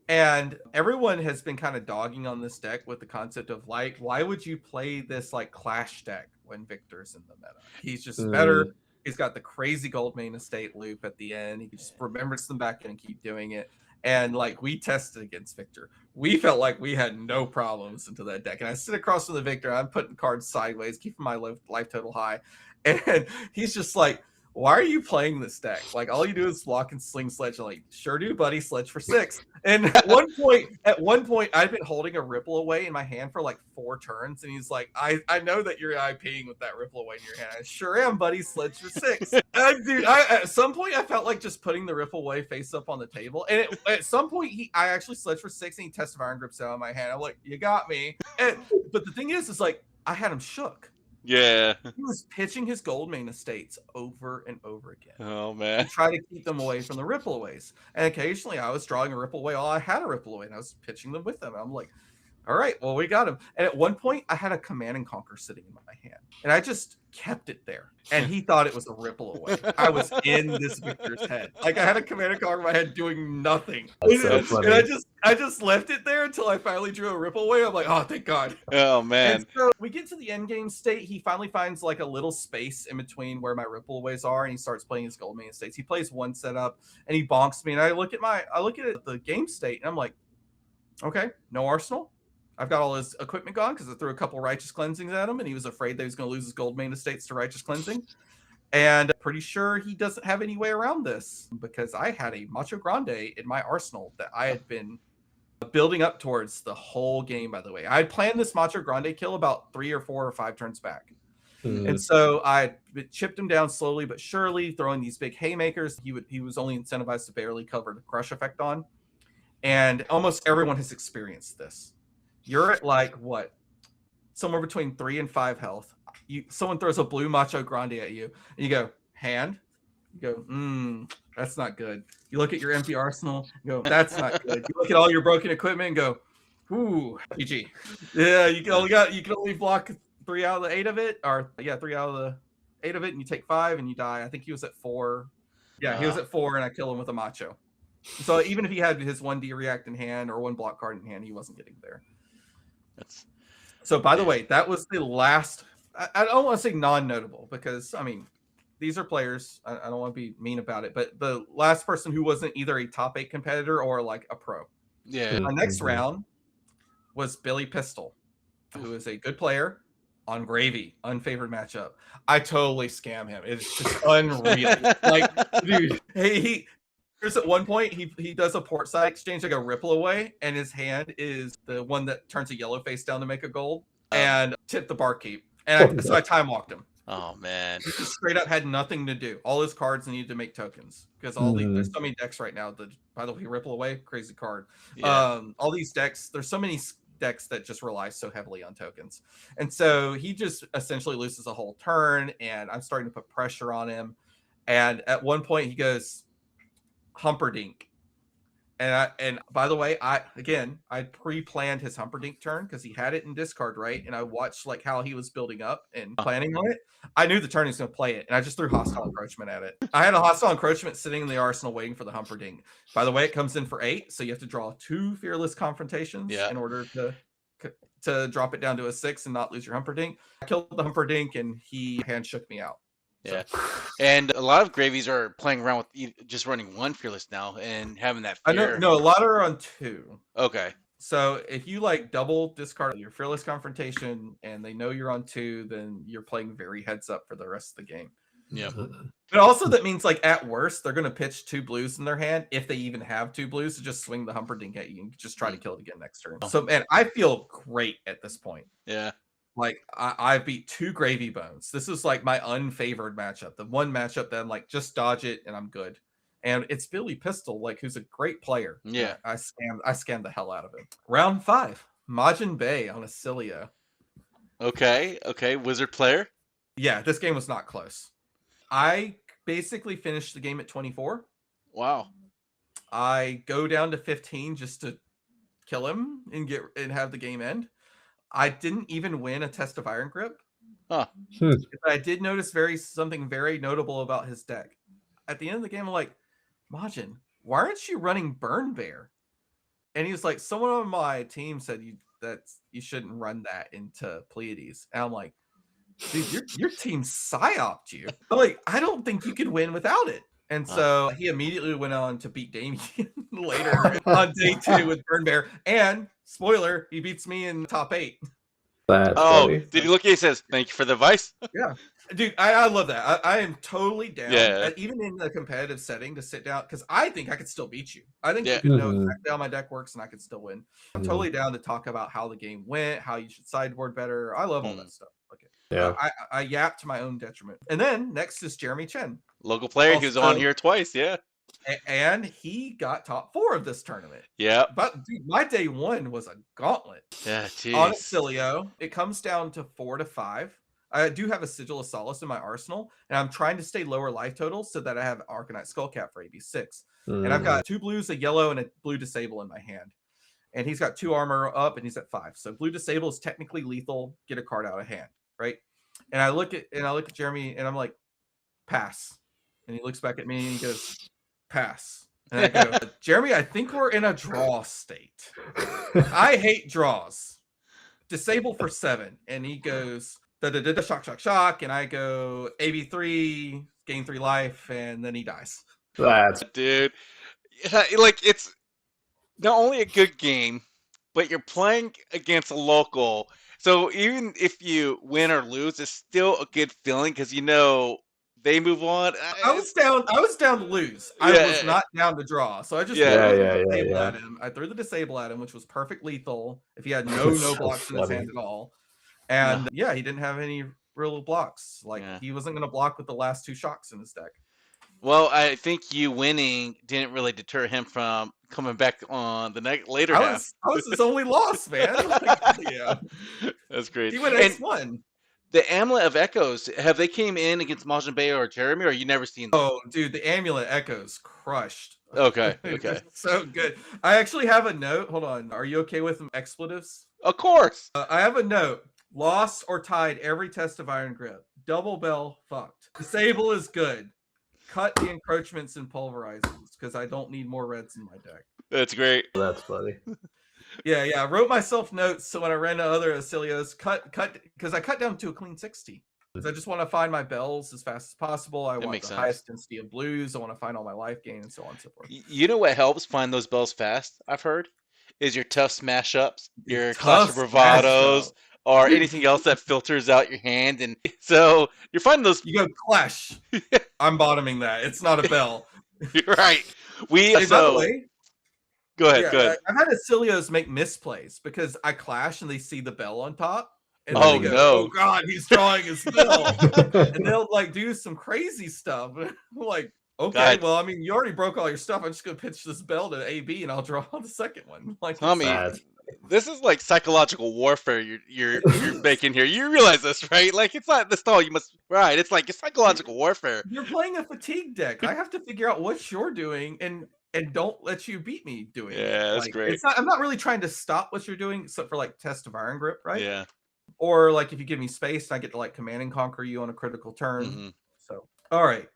And everyone has been kind of dogging on this deck with the concept of like, why would you play this like Clash deck when Victor's in the meta? He's just better. He's got the crazy Goldmane Estate loop at the end. He just remembers them back in and keep doing it. And like we tested against Victor, we felt like we had no problems into that deck. And I sit across from the Victor, I'm putting cards sideways, keeping my life total high, and he's just like, why are you playing this deck? Like all you do is block and sling sledge. I'm like, sure do, buddy, sledge for 6. And at one point, I've been holding a Ripple Away in my hand for like 4 turns, and he's like, I know that you're IPing with that Ripple Away in your hand. I sure am, buddy, sledge for 6. Dude, at some point I felt like just putting the Ripple Away face up on the table. And at some point I actually sledged for 6, and he tested Iron Grips out in my hand. I'm like, you got me. But the thing is like I had him shook. Yeah. He was pitching his Goldmane Estates over and over again. Oh man. To try to keep them away from the Ripple Aways. And occasionally I was drawing a Ripple Away. I had a Ripple Away, and I was pitching them with them. I'm like, all right, well, we got him. And at one point I had a Command and Conquer sitting in my hand, and I just kept it there. And he thought it was a Ripple Away. I was in this Victor's head. Like I had a Command and Conquer in my head doing nothing. That's so and I just left it there until I finally drew a Ripple Away. I'm like, oh, thank God. Oh man. And so we get to the end game state. He finally finds like a little space in between where my Ripple Aways are, and he starts playing his Goldmane Estates. He plays one setup and he bonks me, and I look at the game state, and I'm like, okay, no arsenal. I've got all his equipment gone because I threw a couple Righteous Cleansings at him, and he was afraid that he was going to lose his Goldmane Estates to Righteous Cleansing. And pretty sure he doesn't have any way around this, because I had a Macho Grande in my arsenal that I had been building up towards the whole game, by the way. I had planned this Macho Grande kill about 3 or 4 or 5 turns back. And so I chipped him down slowly but surely, throwing these big haymakers. He was only incentivized to barely cover the crush effect on. And almost everyone has experienced this. You're at like what? Somewhere between 3 and 5 health. Someone throws a blue Macho Grande at you, and you go, hand? You go, that's not good. You look at your empty arsenal, you go, that's not good. You look at all your broken equipment and go, ooh, GG. Yeah, you can only block 3 out of the 8 of it, or 3 out of the 8 of it, and you take 5 and you die. I think he was at 4. Yeah, he was at 4, and I killed him with a Macho. So even if he had his 1D react in hand or 1 block card in hand, he wasn't getting there. So by the way, that was the last. I don't want to say non-notable, because I mean, these are players. I don't want to be mean about it, but the last person who wasn't either a top 8 competitor or like a pro. Yeah. Our next round was Billy Pistol, who is a good player on Gravy, unfavored matchup. I totally scam him. It's just unreal. Like, dude, here's at one point he does a port side exchange, like a Ripple Away, and his hand is the one that turns a yellow face down to make a gold, and tip the barkeep. And so I time walked him. Oh man. He just straight up had nothing to do. All his cards needed to make tokens, because there's so many decks right now. By the way, Ripple Away, crazy card. Yeah. All these decks, there's so many decks that just rely so heavily on tokens. And so he just essentially loses a whole turn, and I'm starting to put pressure on him. And at one point he goes, Humperdinck. And by the way, I pre-planned his Humperdinck turn because he had it in discard, right? And I watched like how he was building up and planning on it. I knew the turn he was going to play it, and I just threw Hostile Encroachment at it. I had a Hostile Encroachment sitting in the arsenal waiting for the Humperdinck. By the way, it comes in for 8, so you have to draw 2 Fearless Confrontations in order to drop it down to a 6 and not lose your Humperdinck. I killed the Humperdinck, and he hand shook me out. Yeah, and a lot of gravies are playing around with just running 1 Fearless now and having that fear. I know, no, a lot are on 2. Okay. So if you like double discard your Fearless Confrontation and they know you're on 2, then you're playing very heads up for the rest of the game. Yeah. But also that means like at worst, they're going to pitch 2 blues in their hand, if they even have 2 blues, to just swing the Humperdinck at you and just try to kill it again next turn. So man, I feel great at this point. Yeah. Like I beat 2 Gravy Bones. This is like my unfavored matchup. The one matchup that I'm like, just dodge it and I'm good. And it's Billy Pistol, like who's a great player. Yeah. I scammed the hell out of him. Round 5, Majin Bay on Acilio. Okay. Wizard player. Yeah, this game was not close. I basically finished the game at 24. Wow. I go down to 15 just to kill him and have the game end. I didn't even win a test of Iron Grip. Huh. But I did notice something very notable about his deck. At the end of the game, I'm like, Majin, why aren't you running Burn Bear? And he was like, someone on my team said you shouldn't run that into Pleiades. And I'm like, dude, your team psyoped you. But like, I don't think you could win without it. And so he immediately went on to beat Damien later on day 2 with Burn Bear. And spoiler, he beats me in top 8. That's funny. Did he look at you and says, thank you for the advice? Yeah. Dude, I love that. I am totally down, even in a competitive setting, to sit down, because I think I could still beat you. I think you could know exactly how my deck works, and I could still win. I'm totally down to talk about how the game went, how you should sideboard better. I love all that stuff. Okay. Yeah. I yapped to my own detriment. And then next is Jeremy Chen. Local player who's on here twice, yeah. And he got top 4 of this tournament. Yeah. But dude, my day 1 was a gauntlet. Yeah, geez. On Acilio, it comes down to 4 to 5. I do have a Sigil of Solace in my arsenal, and I'm trying to stay lower life totals so that I have Arcanite Skullcap for AB6. And I've got 2 blues, a yellow, and a blue disable in my hand. And he's got 2 armor up, and he's at 5. So blue disable is technically lethal. Get a card out of hand, right? And I look at Jeremy, and I'm like, pass. And he looks back at me, and he goes, pass. And I go, Jeremy, I think we're in a draw state. I hate draws. Disable for 7. And he goes, shock. And I go, AB3, gain 3 life, and then he dies. Dude. Like, it's not only a good game, but you're playing against a local. So even if you win or lose, it's still a good feeling because you know they move on. I was down to lose. I was not down to draw. So I just threw the disable at him. I threw the disable at him, which was perfect lethal if he had no blocks in his hand at all. And he didn't have any real blocks. Like he wasn't going to block with the last 2 shocks in his deck. Well, I think you winning didn't really deter him from coming back on the later half. I was his only loss, man. That's great. He went X1. The Amulet of Echoes, have they came in against Majin Bay or Jeremy, or you never seen them? Oh, dude, the Amulet Echoes crushed. Okay. So good. I actually have a note. Hold on. Are you okay with some expletives? Of course. I have a note. Lost or tied every test of Iron Grip. Double bell fucked. Disable is good. Cut the encroachments and pulverizers because I don't need more reds in my deck. That's great. That's funny. Yeah. I wrote myself notes so when I ran to other Acilios, cut because I cut down to a clean 60. Because I just want to find my bells as fast as possible. I want the highest density of blues. I want to find all my life gain and so on and so forth. You know what helps find those bells fast, I've heard, is your tough smash ups, your Clash of Bravados, or anything else that filters out your hand. And so you're finding those. You go Clash. I'm bottoming that. It's not a bell. You're right. By the way, go ahead. I've had Acilios make misplays because I clash and they see the bell on top. And no. Oh God, he's drawing his bell. And they'll like do some crazy stuff. Like, Okay, well, I mean, you already broke all your stuff. I'm just gonna pitch this bell to AB, and I'll draw the second one. Like, Tommy, this is like psychological warfare you're making here. You realize this, right? Like, it's not the stall you must ride. It's like it's psychological warfare. You're playing a fatigue deck. I have to figure out what you're doing and don't let you beat me doing it. Yeah, that's like, great. I'm not really trying to stop what you're doing, except for like test of iron grip, right? Yeah. Or like if you give me space, I get to like command and conquer you on a critical turn. So all right.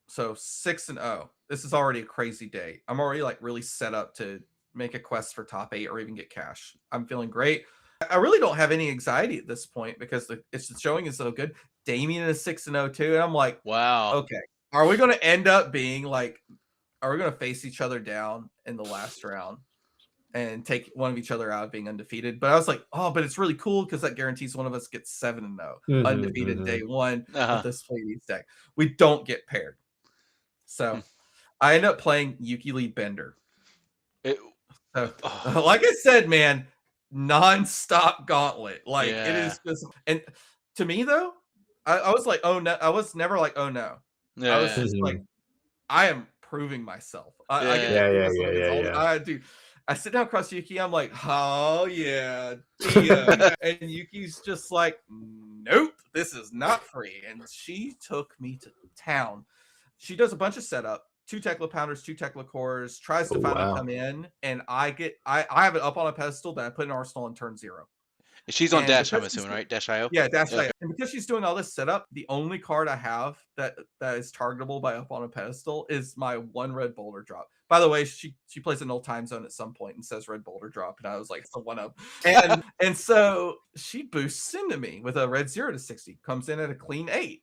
So 6-0. This is already a crazy day. I'm already like really set up to make a quest for top 8 or even get cash. I'm feeling great. I really don't have any anxiety at this point because it's showing is so good. Damien is 6-0 too, and I'm like, wow. Okay, are we going to end up being like? Are we going to face each other down in the last round and take one of each other out being undefeated? But I was like, oh, but it's really cool because that guarantees one of us gets 7-0 undefeated day one with this Pleiades deck. We don't get paired. So I end up playing Yuki Lead Bender. Like I said, man, non-stop gauntlet. Like it is just, and to me though, I was like, oh no, I was never like, oh no. I was just like, I am proving myself. I do. I sit down across Yuki. I'm like, oh yeah, and Yuki's just like, nope, this is not free. And she took me to town. She does a bunch of setup, 2 Tekla Pounders, 2 Tekla Cores, tries to finally come in, and I have it up on a pedestal that I put in Arsenal on turn 0. She's on Dash, I'm assuming, right? Dash IO? Yeah, Dash IO. And because she's doing all this setup, the only card I have that is targetable by up on a pedestal is my 1 red boulder drop. By the way, she plays a null time zone at some point and says red boulder drop, and I was like, it's a 1-up. And so she boosts into me with a red 0 to 60, comes in at a clean 8.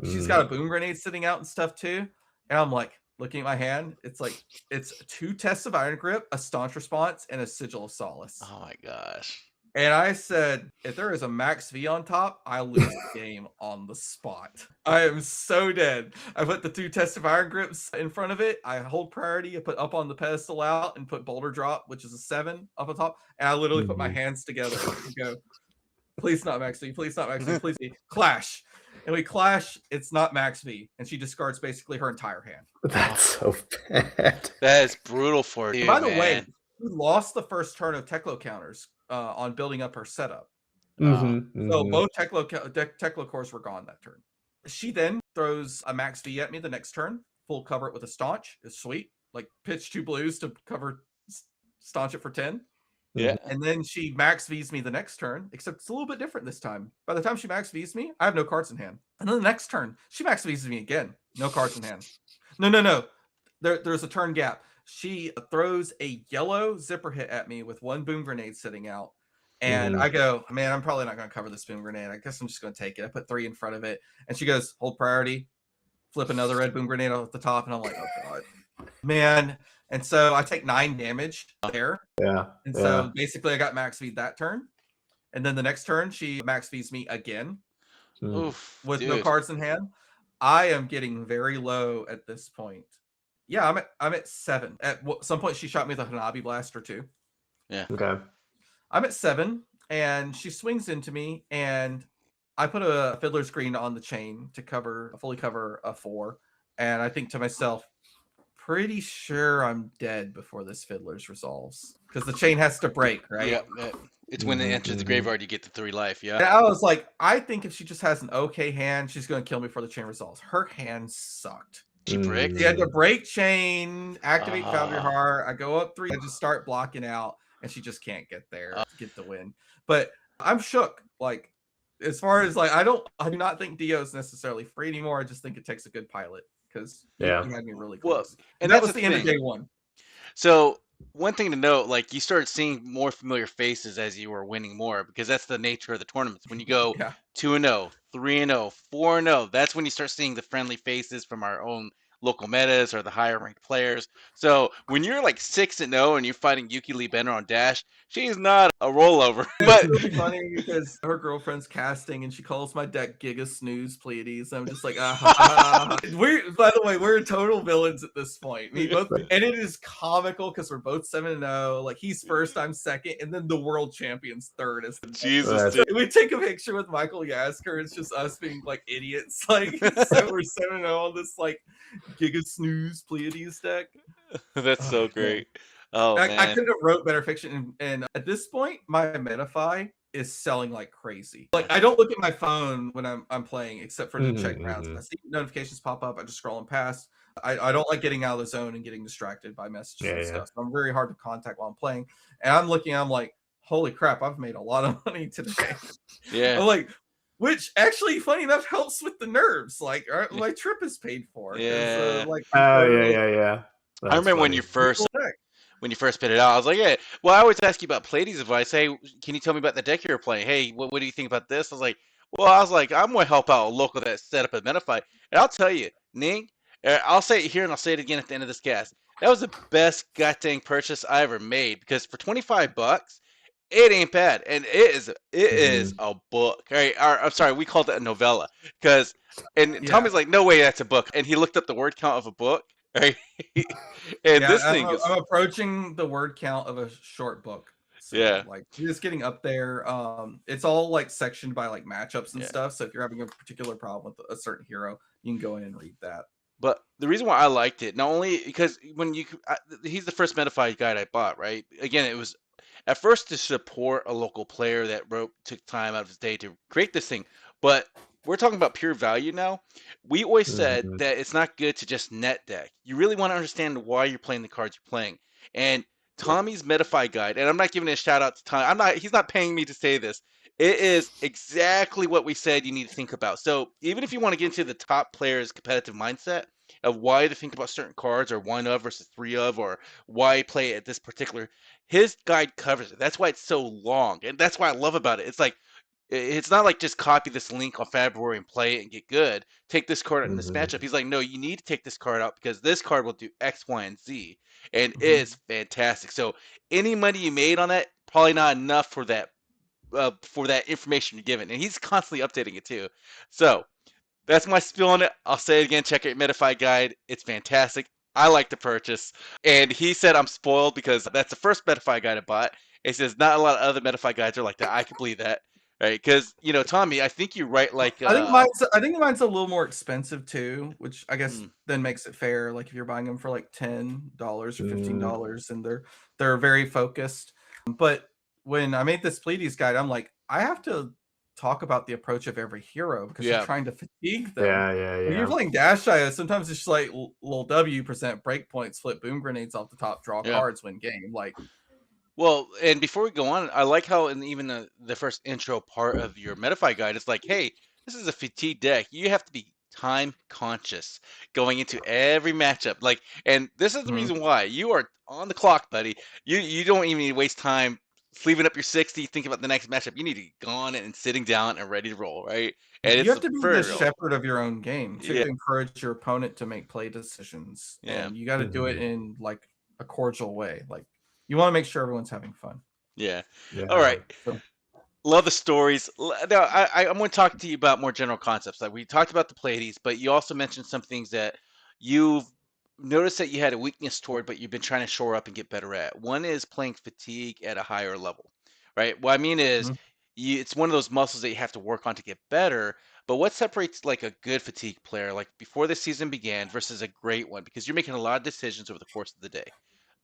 She's got a boom grenade sitting out and stuff too. And I'm like, looking at my hand, it's 2 tests of iron grip, a staunch response, and a sigil of solace. Oh my gosh. And I said, if there is a max V on top, I lose the game on the spot. I am so dead. I put the 2 tests of iron grips in front of it. I hold priority. I put up on the pedestal out and put boulder drop, which is a 7 up on top. And I literally put my hands together and go, please not max V, please not max V, please V. Clash. And we clash. It's not max V. And she discards basically her entire hand. That's so bad. That is brutal for you. By the way, we lost the first turn of Tekla counters on building up her setup. So both Tekla cores were gone that turn. She then throws a max V at me the next turn. Full cover it with a staunch. It's sweet. Like pitch 2 blues to cover staunch it for 10. Yeah. And then she max V's me the next turn, except it's a little bit different this time. By the time she max V's me, I have no cards in hand. And then the next turn, she max V's me again. No cards in hand. No. There's a turn gap. She throws a yellow zipper hit at me with 1 boom grenade sitting out. And I go, man, I'm probably not going to cover this boom grenade. I guess I'm just going to take it. I put 3 in front of it. And she goes, hold priority, flip another red boom grenade off the top. And I'm like, oh, God. Man. And so I take 9 damage there. Yeah. And so basically I got max V that turn. And then the next turn, she max V's me again. Oof, with no cards in hand. I am getting very low at this point. Yeah, I'm at 7. At some point, she shot me with a Hanabi blaster too. Yeah. Okay. I'm at 7, and she swings into me, and I put a Fiddler's Green on the chain to fully cover a 4. And I think to myself, pretty sure I'm dead before this Fiddler's resolves because the chain has to break, right? Yeah. It's when it enters the graveyard, you get the 3 life. Yeah. And I was like, I think if she just has an okay hand, she's going to kill me before the chain resolves. Her hand sucked. She bricked. She had to break chain, activate Foundry Heart. I go up 3 and just start blocking out, and she just can't get there to get the win. But I'm shook. Like, as far as like, I do not think Dio is necessarily free anymore. I just think it takes a good pilot because he had me really close. Well, and that was the end of day 1. So one thing to note, like you started seeing more familiar faces as you were winning more because that's the nature of the tournaments. When you go 2-0, 3-0, 4-0, that's when you start seeing the friendly faces from our own local metas or the higher ranked players. So when you're like 6-0 and you're fighting Yuki Lee Bender on Dash, she's not a rollover. But it's really funny because her girlfriend's casting and she calls my deck Giga Snooze Pleiades. I'm just like, by the way, we're total villains at this point. We both, and it is comical because we're both 7-0. Like he's first, I'm second, and then the world champion's third. Jesus, so we take a picture with Michael Yasker. It's just us being like idiots. Like so we're 7-0 on this like Giga Snooze Pleiades deck. That's Oh, so man. great. Oh I man. couldn't have wrote better fiction, and at this point, my Metafy is selling like crazy. Like I don't look at my phone when I'm playing, except for to check rounds. I see notifications pop up. I just scroll them past. I don't like getting out of the zone and getting distracted by messages and stuff. So I'm very hard to contact while I'm playing. And I'm looking, I'm like, holy crap, I've made a lot of money today. Yeah. I'm like, which actually, funny enough, helps with the nerves. Like my trip is paid for. Yeah. Like, yeah. I remember when you first put it out, I was like, yeah. Well, I always ask you about Pleiades advice. Hey, can you tell me about the deck you were playing? Hey, what do you think about this? I was like, I'm gonna help out a local that set up a Metafy. And I'll tell you, Ning, I'll say it here and I'll say it again at the end of this cast. That was the best goddamn purchase I ever made because for $25, it ain't bad, and it is a book. Right? I'm sorry, we called it a novella and Tommy's like, no way, that's a book, and he looked up the word count of a book. Right? And this thing is. I'm approaching the word count of a short book. So, Yeah. like it's getting up there. It's all like sectioned by like matchups and stuff. So if you're having a particular problem with a certain hero, you can go in and read that. But the reason why I liked it, not only because he's the first Metafy guide I bought, right? Again, it was at first to support a local player that took time out of his day to create this thing. But we're talking about pure value now. We always said that it's not good to just net deck. You really want to understand why you're playing the cards you're playing. And Tommy's Metafy guide, and I'm not giving a shout out to Tommy. He's not paying me to say this. It is exactly what we said you need to think about. So even if you want to get into the top players' competitive mindset of why they think about certain cards or one of versus three of, or why play at this particular, his guide covers it. That's why it's so long. And that's what I love about it. It's like, it's not like just copy this link on February and play it and get good. Take this card out in this matchup. He's like, no, you need to take this card out because this card will do X, Y, and Z. And it is fantastic. So any money you made on that, probably not enough for that information you're given. And he's constantly updating it too. So that's my spiel on it. I'll say it again. Check out Metafy guide. It's fantastic. I like the purchase. And he said I'm spoiled because that's the first Metafy guide I bought. He says not a lot of other Metafy guides are like that. I can believe that. Right? Because, Tommy, I think you write like I think mine's a little more expensive too, which I guess then makes it fair. Like if you're buying them for like $10 or $15 and they're very focused. But when I made this Pleiades guide, I'm like, I have to talk about the approach of every hero because you're trying to fatigue them. When you're playing Dash IO, sometimes it's just like little W, present breakpoints, flip boom grenades off the top, draw cards, win game. Like, well, and before we go on, I like how in even the first intro part of your Metafy guide, it's like, hey, this is a fatigue deck. You have to be time conscious going into every matchup. Like, and this is the reason why you are on the clock, buddy. You don't even need to waste time sleeving up your 60, thinking about the next matchup. You need to get on and sitting down and ready to roll, right? And you have to be the shepherd of your own game to encourage your opponent to make play decisions. And you got to do it in like a cordial way. Like, you want to make sure everyone's having fun. Yeah. All right. Love the stories. Now, I'm going to talk to you about more general concepts. Like we talked about the Pleiades, but you also mentioned some things that you've noticed that you had a weakness toward, but you've been trying to shore up and get better at. One is playing fatigue at a higher level, right? What I mean is, it's one of those muscles that you have to work on to get better. But what separates like a good fatigue player, like before the season began, versus a great one? Because you're making a lot of decisions over the course of the day.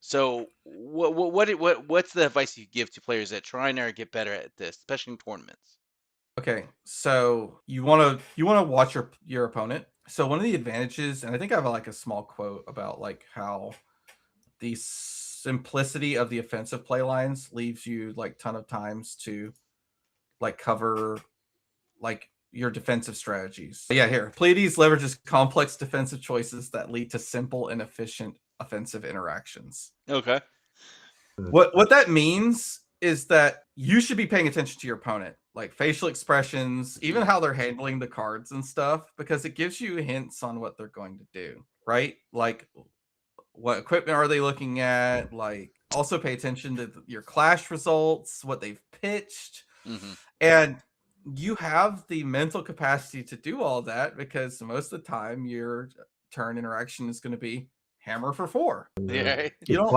So what's the advice you give to players that try and get better at this, especially in tournaments? Okay, so you want to watch your opponent. So one of the advantages, and I think I have like a small quote about like how the simplicity of the offensive play lines leaves you like ton of times to like cover like your defensive strategies. Yeah, here. Pleiades leverages complex defensive choices that lead to simple and efficient offensive interactions. Okay. What that means is that you should be paying attention to your opponent, like facial expressions, even how they're handling the cards and stuff, because it gives you hints on what they're going to do, right? Like what equipment are they looking at? Like also pay attention to your clash results, what they've pitched. And you have the mental capacity to do all that because most of the time your turn interaction is going to be hammer for 4. Yeah. You don't,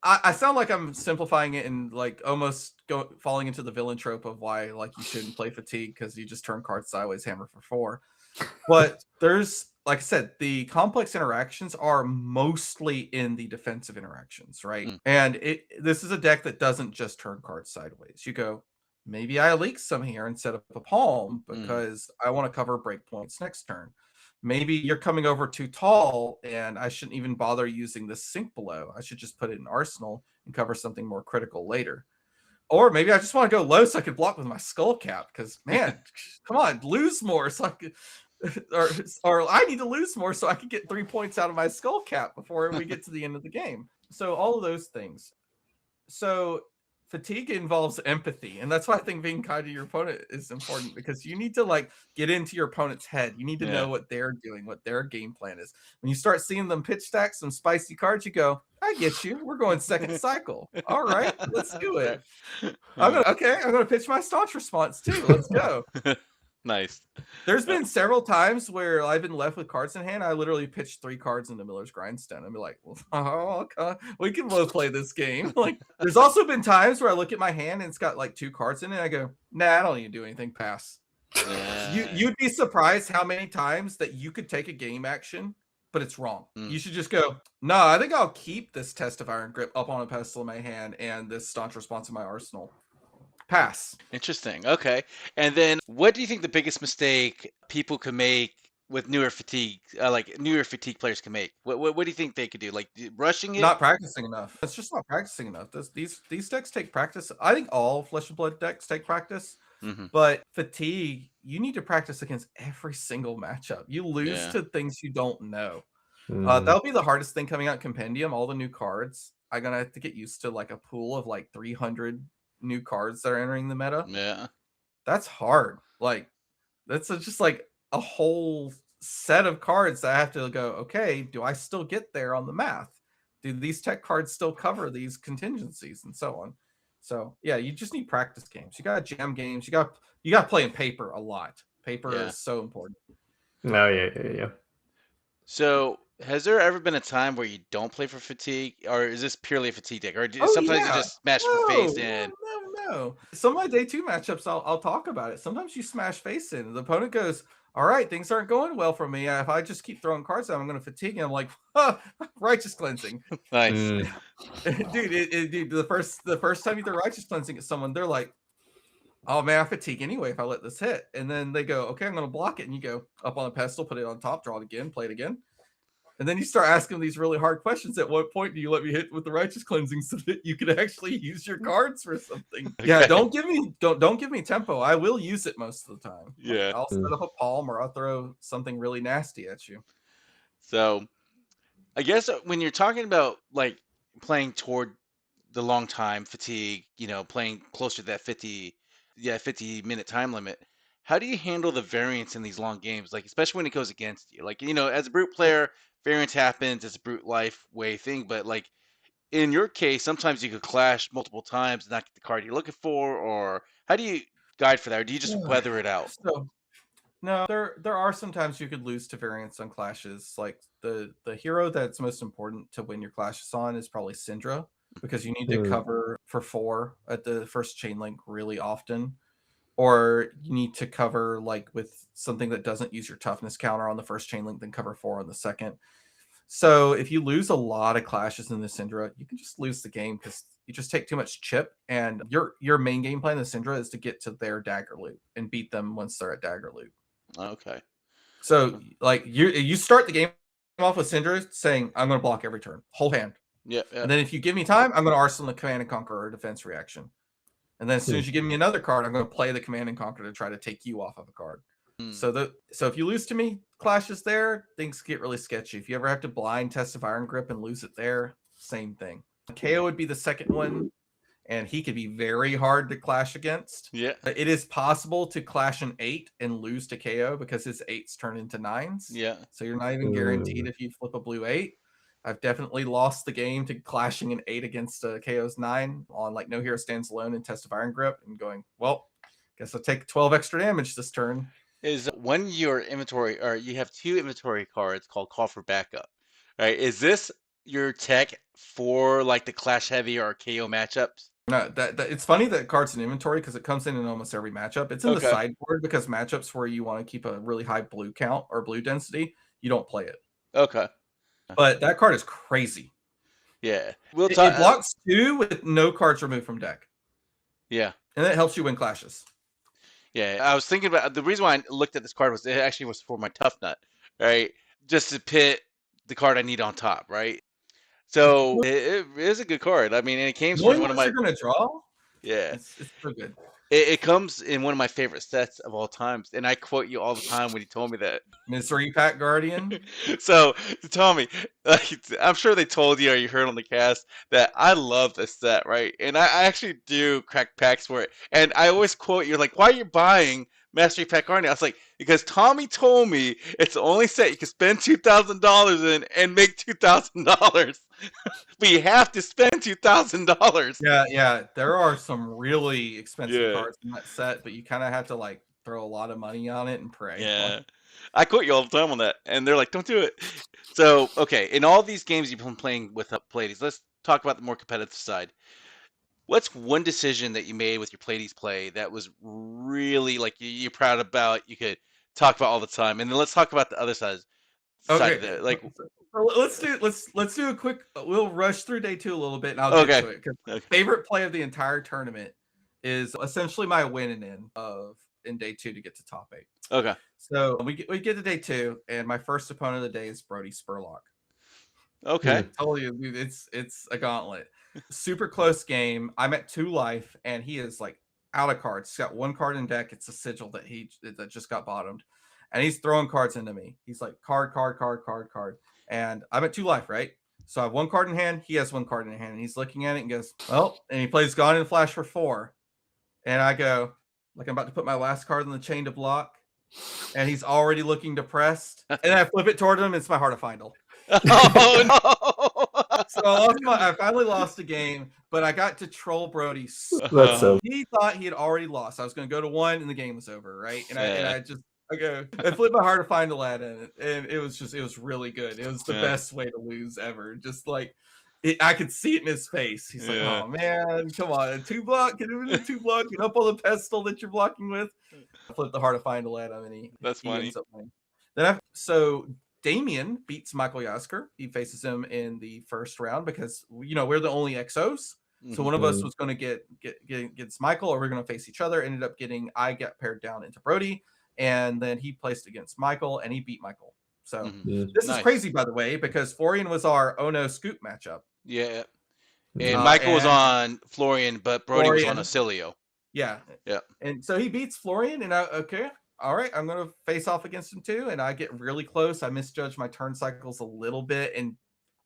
I sound like I'm simplifying it and like almost falling into the villain trope of why like you shouldn't play fatigue because you just turn cards sideways, hammer for 4. But there's, like I said, the complex interactions are mostly in the defensive interactions, right? Mm. And this is a deck that doesn't just turn cards sideways. You go, maybe I leak some here and set up a palm because I want to cover breakpoints next turn. Maybe you're coming over too tall and I shouldn't even bother using this sink below. I should just put it in arsenal and cover something more critical later. Or maybe I just want to go low so I could block with my skull cap because, man, come on, lose more so I could, or I need to lose more so I can get 3 points out of my skull cap before we get to the end of the game. So all of those things. So fatigue involves empathy, and that's why I think being kind to your opponent is important because you need to like get into your opponent's head. You need to know what they're doing, what their game plan is. When you start seeing them pitch stack some spicy cards, you go, I get you. We're going second cycle. All right, let's do it. I'm gonna pitch my staunch response too. Let's go. Nice. There's been several times where I've been left with cards in hand. I literally pitched 3 cards into Miller's Grindstone. I'd be like, well, okay, we can both play this game. Like, there's also been times where I look at my hand and it's got like 2 cards in it. And I go, nah, I don't need to do anything. Pass. You'd be surprised how many times that you could take a game action, but it's wrong. You should just go, no, I think I'll keep this Test of Iron Grip up on a pedestal in my hand and this Staunch Response in my arsenal. Pass. Interesting. Okay. And then what do you think the biggest mistake people can make with newer fatigue, like newer fatigue players can make? What do you think they could do? Like rushing it? Not practicing enough. It's just not practicing enough. These decks take practice. I think all Flesh and Blood decks take practice. But fatigue, you need to practice against every single matchup. You lose to things you don't know. That'll be the hardest thing coming out in Compendium. All the new cards. I'm gonna have to get used to like a pool of like 300 new cards that are entering the meta. Yeah, that's hard. Like that's just like a whole set of cards that I have to go, okay, do I still get there on the math? Do these tech cards still cover these contingencies and so on? So yeah, you just need practice games. You got jam games. You got to play in paper a lot. Paper is so important. No, yeah. So has there ever been a time where you don't play for fatigue, or is this purely a fatigue deck, or sometimes you just smash for face in? No. Some of my day 2 matchups, I'll talk about it. Sometimes you smash face in. The opponent goes, all right, things aren't going well for me. If I just keep throwing cards out, I'm going to fatigue. And I'm like, righteous cleansing. Nice. Dude, the first time you throw righteous cleansing at someone, they're like, oh man, I fatigue anyway if I let this hit. And then they go, okay, I'm going to block it. And you go up on a pedestal, put it on top, draw it again, play it again. And then you start asking these really hard questions. At what point do you let me hit with the righteous cleansing so that you can actually use your cards for something? Okay. Yeah, don't give me tempo. I will use it most of the time. Yeah. I'll set up a palm or I'll throw something really nasty at you. So I guess when you're talking about like playing toward the long time fatigue, playing closer to that 50-minute time limit, how do you handle the variance in these long games? Like, especially when it goes against you, like, as a brute player, variance happens. It's a brute life way thing. But like in your case, sometimes you could clash multiple times and not get the card you're looking for, or how do you guide for that? Or do you just weather it out? So, no, there are some times you could lose to variance on clashes. Like the hero that's most important to win your clashes on is probably Syndra, because you need to cover for 4 at the first chain link really often. Or you need to cover like with something that doesn't use your toughness counter on the first chain link, then cover 4 on the second. So if you lose a lot of clashes in the Syndra, you can just lose the game because you just take too much chip. And your main game plan in the Syndra is to get to their dagger loop and beat them once they're at dagger loop. Okay. So like you start the game off with Syndra saying, I'm going to block every turn, whole hand. Yeah. And then if you give me time, I'm going to arsenal the Command and Conquer or defense reaction. And then as soon as you give me another card, I'm going to play the Command and Conquer to try to take you off of a card. So if you lose to me, clashes there, things get really sketchy. If you ever have to blind Test of Iron Grip and lose it there, same thing. KO would be the second one, and he could be very hard to clash against. Yeah. It is possible to clash an 8 and lose to KO because his 8s turn into 9s. Yeah. So you're not even guaranteed if you flip a blue 8. I've definitely lost the game to clashing an 8 against KO's 9 on like No Hero Stands Alone and Test of Iron Grip and going, well, guess I'll take 12 extra damage this turn. Is when your inventory, or you have 2 inventory cards called Call for Backup, right? Is this your tech for like the Clash Heavy or KO matchups? No, that it's funny that card's in inventory because it comes in almost every matchup. It's in the Okay. sideboard because matchups where you want to keep a really high blue count or blue density, you don't play it. Okay. But that card is crazy. Yeah. We'll It talk. blocks 2 with no cards removed from deck. Yeah. And it helps you win clashes. Yeah. I was thinking about the reason why I looked at this card was it actually was for my tough nut, right? Just to pit the card I need on top, right? So it is a good card. I mean, and it came from Knowing one of what my you're gonna draw, yeah. it's so good. It comes in one of my favorite sets of all times, and I quote you all the time when you told me that. Misery Pack Guardian. So, Tommy, like, I'm sure they told you or you heard on the cast that I love this set, right? And I actually do crack packs for it. And I always quote you, like, why are you buying Mastery Pack Guardian? I was like, because Tommy told me it's the only set you can spend $2,000 in and make $2,000. But you have to spend $2,000. Yeah. There are some really expensive Yeah. cards in that set, but you kind of have to like throw a lot of money on it and pray. Yeah. I quote you all the time on that, and they're like, "Don't do it." So, okay, in all these games you've been playing with Pleiades, let's talk about the more competitive side. What's one decision that you made with your Pleiades play that was really like you're proud about? You could talk about all the time, and then let's talk about the other side Okay. of it. Like, So let's do a quick. We'll rush through day 2 a little bit, and I'll okay, get to it. 'Cause okay, favorite play of the entire tournament is essentially my win in in day 2 to get to top 8. okay, So we get to day 2, and my first opponent of the day is Brody Spurlock. okay. I told you, dude, it's a gauntlet. Super close game. I'm at 2 life, and he is like out of cards. He's got 1 card in deck. It's a sigil that just got bottomed, and he's throwing cards into me. He's like card, and I'm at 2 life, right? So I have 1 card in hand. He has 1 card in hand, and he's looking at it and goes, "Well," and he plays Gone in Flash for 4, and I go, like I'm about to put my last card in the chain to block, and he's already looking depressed, and I flip it toward him. It's my Heart of Final. Oh no! So I finally lost a game, but I got to troll Brody. That's so. He thought he had already lost. I was going to go to 1, and the game was over, right? And Yeah. I flipped my Heart to find Aladdin, and it was really good. It was the Yeah. best way to lose ever. Just like I could see it in his face. He's like, Yeah. "Oh man, come on, 2 block, get him in 2 block, get up on the pestle that you're blocking with." I flipped the Heart to find Aladdin, and he funny. ends up winning. Then so Damien beats Michael Yasker. He faces him in the first round because we're the only XOs. So one of us was going to get against Michael, or we're going to face each other. Ended up I got paired down into Brody, and then he placed against Michael, and he beat Michael. So this is crazy, by the way, because Florian was our Ono Scoop matchup. Yeah. And Michael was on Florian, but Brody was on Acilio. Yeah. Yeah. And so he beats Florian, and all right, I'm going to face off against him too. And I get really close. I misjudge my turn cycles a little bit and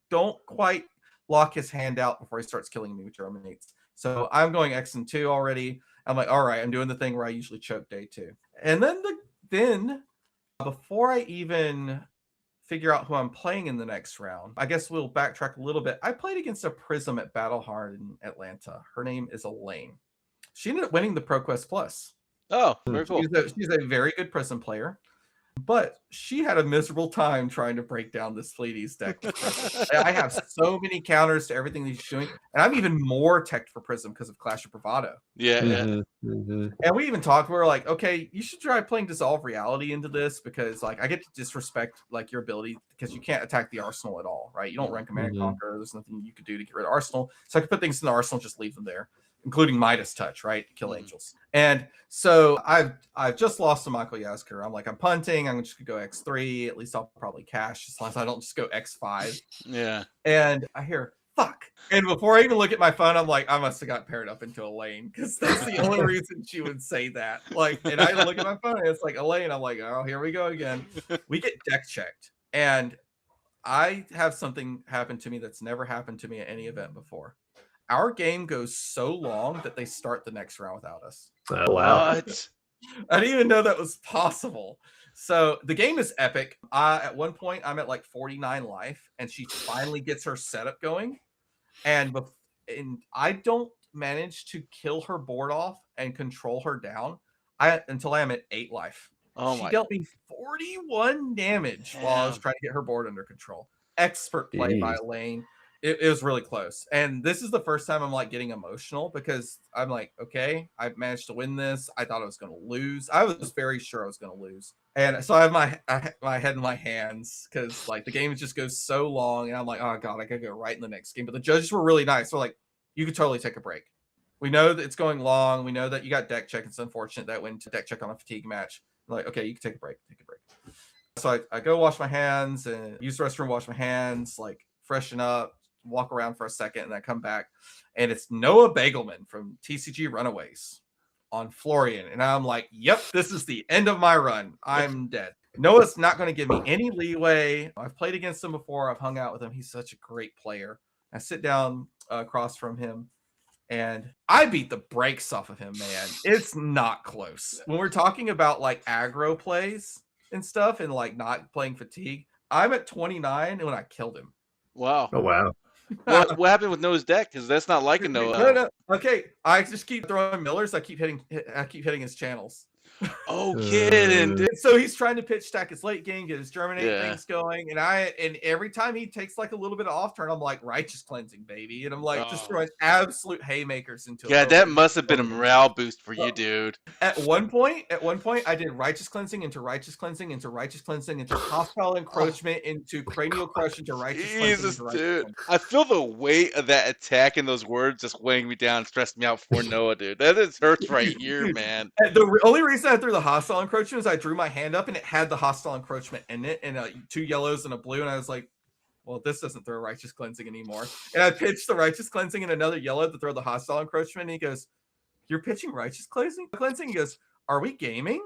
don't quite lock his hand out before he starts killing me with Germinates. So I'm going X and 2 already. I'm like, all right, I'm doing the thing where I usually choke day 2. And then before I even figure out who I'm playing in the next round, I guess we'll backtrack a little bit. I played against a Prism at Battle Hardened Atlanta. Her name is Elaine. She ended up winning the ProQuest Plus. Oh, very cool. She's a very good Prism player, but she had a miserable time trying to break down this Pleiades deck. I have so many counters to everything that she's doing, and I'm even more teched for Prism because of Clash of Bravado. Yeah. And we even talked. We were like, okay, you should try playing Dissolve Reality into this because, like, I get to disrespect like your ability because you can't attack the arsenal at all, right? You don't run Command and Conquer. There's nothing you could do to get rid of arsenal. So I could put things in the arsenal, just leave them there, including Midas Touch, right? Kill angels. And so I've just lost to Michael Yasker. I'm like, I'm punting. I'm just gonna go X3. At least I'll probably cash as long as I don't just go X5. Yeah. And I hear fuck. And before I even look at my phone, I'm like, I must have got paired up into Elaine because that's the only reason she would say that. Like, and I look at my phone and it's like Elaine. I'm like, oh, here we go again. We get deck checked, and I have something happen to me that's never happened to me at any event before. Our game goes so long that they start the next round without us. Oh, wow. What? I didn't even know that was possible. So the game is epic. At one point, I'm at like 49 life, and she finally gets her setup going. And I don't manage to kill her board off and control her down until I am at 8 life. She dealt me 41 damage while I was trying to get her board under control. Expert play by Elaine. It was really close. And this is the first time I'm like getting emotional because I'm like, okay, I managed to win this. I thought I was going to lose. I was very sure I was going to lose. And so I have my head in my hands because like the game just goes so long. And I'm like, oh God, I got to go right in the next game. But the judges were really nice. They're like, you could totally take a break. We know that it's going long. We know that you got deck check. It's unfortunate that went to deck check on a fatigue match. I'm like, okay, you can take a break. Take a break. So I go wash my hands and use the restroom, wash my hands, like freshen up, walk around for a second, and I come back. And it's Noah Bagelman from TCG Runaways on Florian. And I'm like, yep, this is the end of my run. I'm dead. Noah's not going to give me any leeway. I've played against him before. I've hung out with him. He's such a great player. I sit down across from him. And I beat the brakes off of him, man. It's not close. When we're talking about like aggro plays and stuff and like not playing fatigue, I'm at 29 when I killed him. Wow. Oh, wow. What happened with Noah's deck? Because that's not like a Noah. No. Okay, I just keep throwing Millers. I keep hitting his channels. Oh, kidding, dude. So he's trying to pitch stack his late game, get his germinate things going, and every time he takes like a little bit of off turn, I'm like righteous cleansing, baby, and I'm like just throwing absolute haymakers into it. Yeah, that must have been a morale boost for you, dude. At one point, I did righteous cleansing into righteous cleansing into righteous cleansing into hostile encroachment into cranial crush into righteous Jesus, cleansing. dude. I feel the weight of that attack and those words just weighing me down, stressed me out for Noah, dude. That just hurts right here, Dude, man. The only reason I threw the hostile encroachment is I drew my hand up and it had the hostile encroachment in it, and 2 yellows and a blue, and I was like, well, this doesn't throw righteous cleansing anymore. And I pitched the righteous cleansing and another yellow to throw the hostile encroachment, and he goes, you're pitching righteous cleansing? He goes, are we gaming?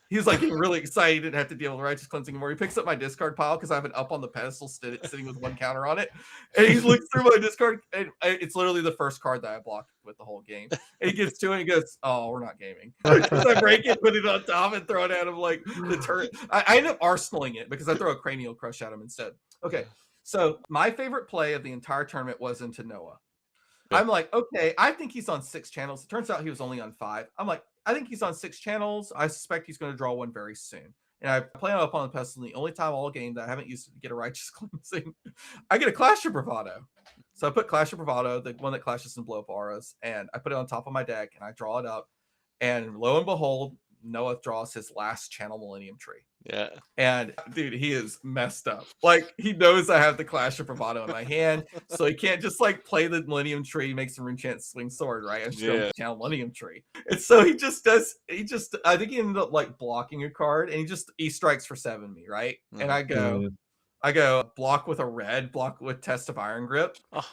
He was like getting really excited. He didn't have to deal with righteous cleansing anymore. He picks up my discard pile because I have it up on the pedestal sitting with 1 counter on it. And he looks through my discard, and it's literally the first card that I blocked with the whole game. And he gets to it and he goes, oh, we're not gaming. So I break it, put it on top, and throw it at him like the turret. I end up arsenaling it because I throw a cranial crush at him instead. Okay, so my favorite play of the entire tournament was into Noah. I'm like, okay, I think he's on 6 channels. It turns out he was only on 5. I'm like, I think he's on 6 channels. I suspect he's going to draw one very soon. And I play on Upon the Pestle, the only time all game that I haven't used it to get a righteous cleansing. I get a Clash of Bravado. So I put Clash of Bravado, the one that clashes and blow up auras, and I put it on top of my deck and I draw it up. And lo and behold, Noah draws his last channel Millennium Tree. Yeah. And dude, he is messed up. Like, he knows I have the Clash of Bravado in my hand, so he can't just like play the Millennium Tree, make some rune chant, swing sword, right? I'm just going to channel Millennium Tree. And so I think he ended up like blocking a card, and he strikes for 7 me, right? Mm-hmm. And I go block with a red, block with Test of Iron Grip. Oh.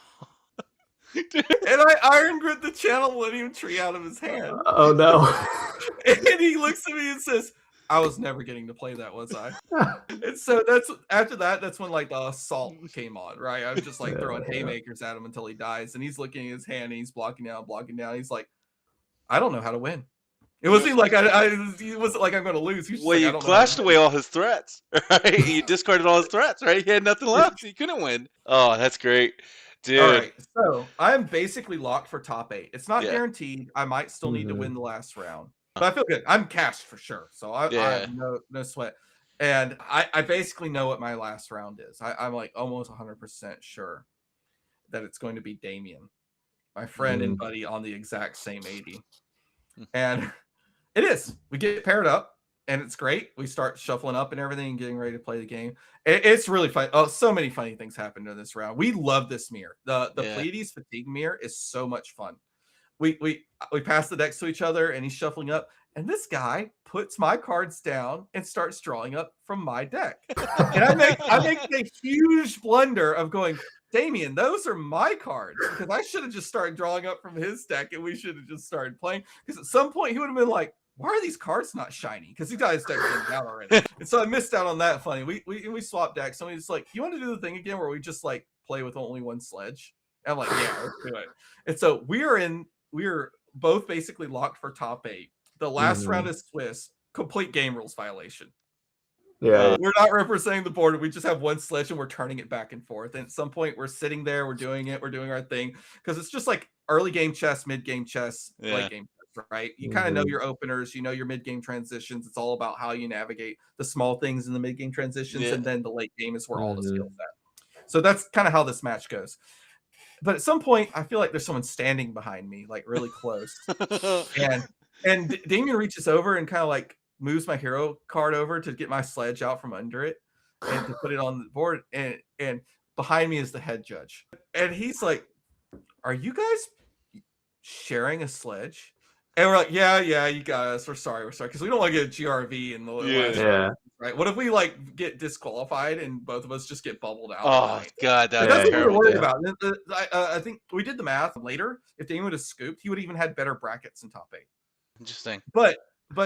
And I Iron Grip the channel Millennium Tree out of his hand. Oh no. And he looks at me and says, I was never getting to play that, was I? And so that's when like the assault came on, right? I was just like throwing haymakers at him until he dies, and he's looking at his hand and he's blocking down. He's like, I don't know how to win. It wasn't like it wasn't like I'm going to lose. Well, you clashed away all his threats, right? You discarded all his threats, right? He had nothing left. He couldn't win. Oh, that's great. Dude. All right, so I'm basically locked for top 8. It's not guaranteed. I might still need to win the last round. But I feel good. I'm cashed for sure. So I have no sweat. And I basically know what my last round is. I'm like almost 100% sure that it's going to be Damien, my friend and buddy on the exact same 80. And it is. We get paired up and it's great. We start shuffling up and everything and getting ready to play the game. It's really fun. Oh, so many funny things happened in this round. We love this mirror. The Pleiades Fatigue mirror is so much fun. We pass the decks to each other and he's shuffling up, and this guy puts my cards down and starts drawing up from my deck. And I make a huge blunder of going, Damien, those are my cards, because I should have just started drawing up from his deck and we should have just started playing. Because at some point he would have been like, why are these cards not shiny? Because he got his deck down already. And so I missed out on that. Funny. We swapped decks. Somebody's like, you want to do the thing again where we just like play with only one sledge? And I'm like, yeah, let's do it. And so we're both basically locked for top 8. The last round is Swiss, complete game rules violation. Yeah. We're not representing the board. We just have one sledge and we're turning it back and forth. And at some point we're sitting there, we're doing our thing. Because it's just like early game chess, mid game chess, late game chess, right? You kind of know your openers, you know your mid game transitions. It's all about how you navigate the small things in the mid game transitions. And then the late game is where all the skills at. So that's kind of how this match goes. But at some point, I feel like there's someone standing behind me, like really close. and Damien reaches over and kind of like moves my hero card over to get my sledge out from under it and to put it on the board. And behind me is the head judge. And he's like, "Are you guys sharing a sledge?" And we're like, yeah, you guys, we're sorry, because we don't want to get a GRV in the last round, right? What if we like get disqualified and both of us just get bubbled out? Oh God, that's what we were worried about. I think we did the math later. If Damien would have scooped, he would even had better brackets in top 8. Interesting. But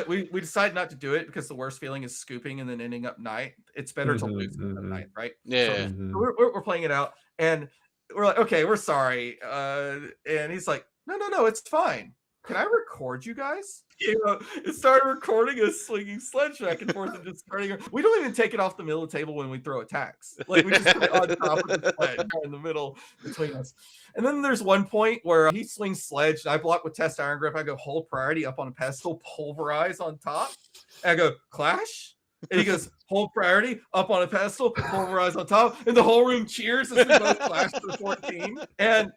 we decided not to do it because the worst feeling is scooping and then ending up 9th. It's better to lose than 9th, right? Yeah. So we're playing it out, and we're like, okay, we're sorry. And he's like, no, it's fine. Can I record you guys? It started recording us swinging sledge back and forth and just starting. We don't even take it off the middle of the table when we throw attacks. Like we just put it on top of the sledge in the middle between us. And then there's one point where he swings sledge and I block with test iron grip. I go hold priority up on a pedestal, pulverize on top. And I go clash. And he goes, hold priority up on a pedestal, pulverize on top, and the whole room cheers as we both flash for 14. And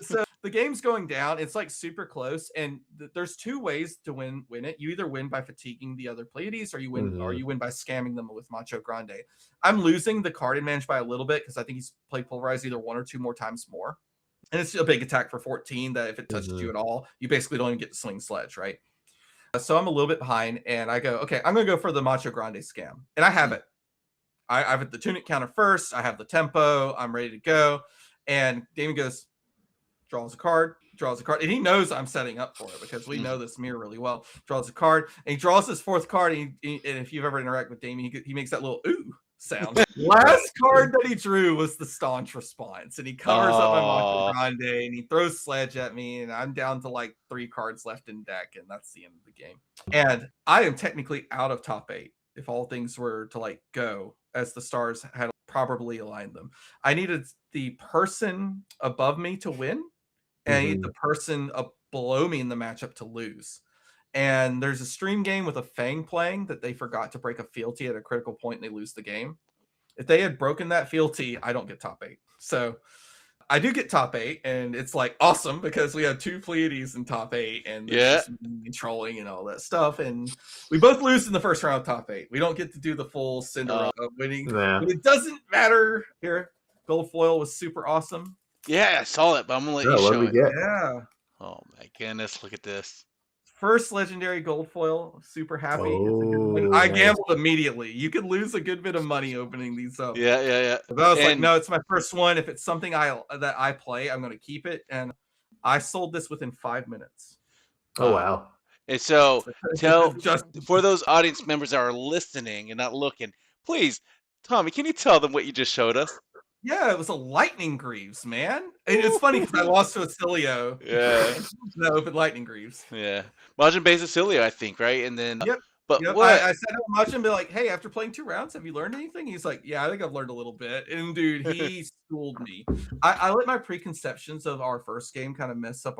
so the game's going down. It's like super close, and there's 2 ways to win it. You either win by fatiguing the other Pleiades, or you win, or you win by scamming them with Macho Grande. I'm losing the card advantage by a little bit because I think he's played pulverize either 1 or 2 more times more, and it's a big attack for 14 that if it touches you at all, you basically don't even get to swing sledge, right? So I'm a little bit behind, and I go, okay, I'm going to go for the Macho Grande scam. And I have it. I have the Tunic counter first. I have the tempo. I'm ready to go. And Damien goes, draws a card. And he knows I'm setting up for it because we know this mirror really well. Draws a card, and he draws his 4th card. And if you've ever interacted with Damien, he makes that little ooh sound. Last card that he drew was the staunch response, and he covers up my Macho Grande, and he throws sledge at me, and I'm down to like 3 cards left in deck, and that's the end of the game. And I am technically out of top 8 if all things were to like go as the stars had properly aligned them. I needed the person above me to win, and I need the person below me in the matchup to lose. And there's a stream game with a Fang playing that they forgot to break a fealty at a critical point and they lose the game. If they had broken that fealty, I don't get top 8. So I do get top 8, and it's like awesome because we have 2 Pleiades in top 8 and controlling and all that stuff. And we both lose in the first round of top 8. We don't get to do the full Cinderella of winning. But it doesn't matter here. Gold foil was super awesome. Yeah, I saw it, but I'm gonna let you show it. Yeah. Oh my goodness, look at this. First legendary gold foil. Super happy. It's a good one. I gambled immediately. You could lose a good bit of money opening these up. Yeah. But I was like, no, it's my first one. If it's something that I play, I'm going to keep it. And I sold this within 5 minutes. Oh wow! And so for those audience members that are listening and not looking, please, Tommy, can you tell them what you just showed us? Yeah, it was a Lightning Greaves, man. It's funny because I lost to Acilio. Yeah. No, but Lightning Greaves. Yeah. Majin Base Acilio, I think, right? And then But what? I said to Majin, be like, hey, after playing 2 rounds, have you learned anything? He's like, yeah, I think I've learned a little bit. And dude, he schooled me. I let my preconceptions of our first game kind of mess up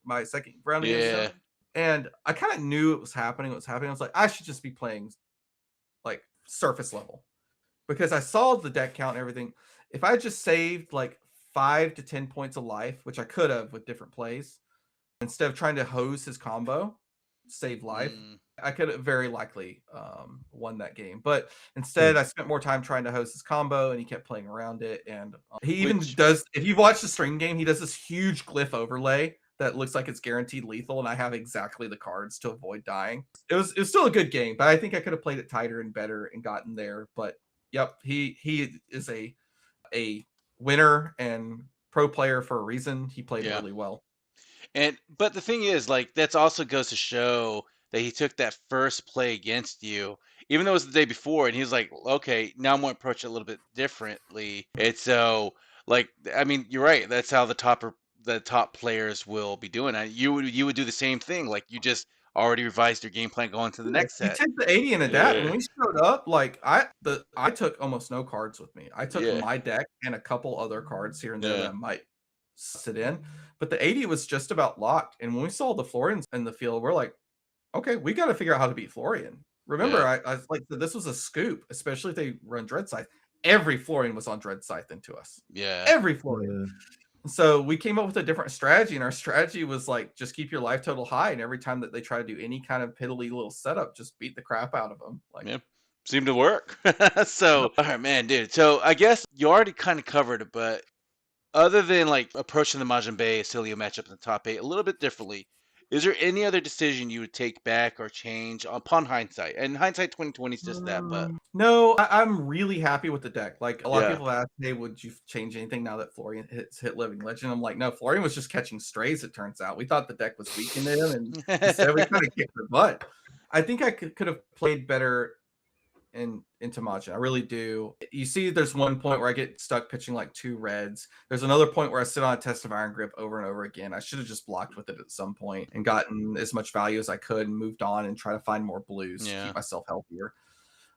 my second round against him. And I kind of knew it was happening. I was like, I should just be playing like surface level. Because I saw the deck count and everything. If I just saved like 5 to 10 points of life, which I could have with different plays, instead of trying to hose his combo, save life, I could have very likely won that game. But instead, I spent more time trying to hose his combo, and he kept playing around it. And he even does, if you've watched the stream game, he does this huge glyph overlay that looks like it's guaranteed lethal, and I have exactly the cards to avoid dying. It was still a good game, but I think I could have played it tighter and better and gotten there. But yep, he is a winner and pro player for a reason. He played really well. But the thing is, like, that's also goes to show that he took that first play against you, even though it was the day before, and he was like, okay, now I'm going to approach it a little bit differently. And so, like, I mean, you're right. That's how the top players will be doing it. You would do the same thing. Like, you just already revised your game plan going to the next set. You take the 80 and adapt. When we showed up, like I took almost no cards with me. I took my deck and a couple other cards here and there that might sit in. But the 80 was just about locked. And when we saw the Florians in the field, we're like, okay, we got to figure out how to beat Florian. Remember, I like this was a scoop, especially if they run Dread Scythe. Every Florian was on Dread Scythe into us. Yeah. Every Florian. So we came up with a different strategy, and our strategy was like just keep your life total high, and every time that they try to do any kind of piddly little setup, just beat the crap out of them. Like, Yeah, seemed to work. So, all right, man, dude. So I guess you already kind of covered it, but other than like approaching the Majin Bay Celio matchup in the top 8 a little bit differently, is there any other decision you would take back or change upon hindsight? And hindsight 2020 is just that, but no, I'm really happy with the deck. Like a lot of yeah. people have asked, hey, would you change anything now that Florian hit Living Legend? I'm like, no, Florian was just catching strays, it turns out. We thought the deck was weak into him, and instead we kind of kicked their butt. I think I could have played better into Majin. I really do. You see, there's one point where I get stuck pitching like 2 reds. There's another point where I sit on a test of Iron Grip over and over again. I should have just blocked with it at some point and gotten as much value as I could and moved on and try to find more blues to keep myself healthier.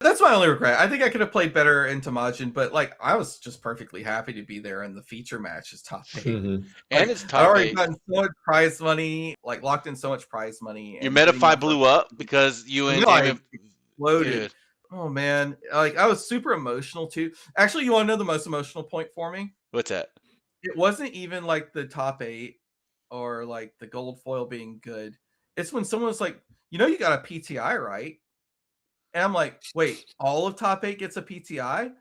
That's my only regret. I think I could have played better into Majin, but like I was just perfectly happy to be there in the feature match as top 8. And it's I top already 8. gotten so much prize money, like locked in so much prize money. Your Metafy blew up because you and Damon exploded. Dude. Oh man, like I was super emotional too. Actually, you want to know the most emotional point for me? What's that? It wasn't even like the top 8 or like the gold foil being good. It's when someone's like, you got a PTI, right? And I'm like, wait, all of top 8 gets a PTI?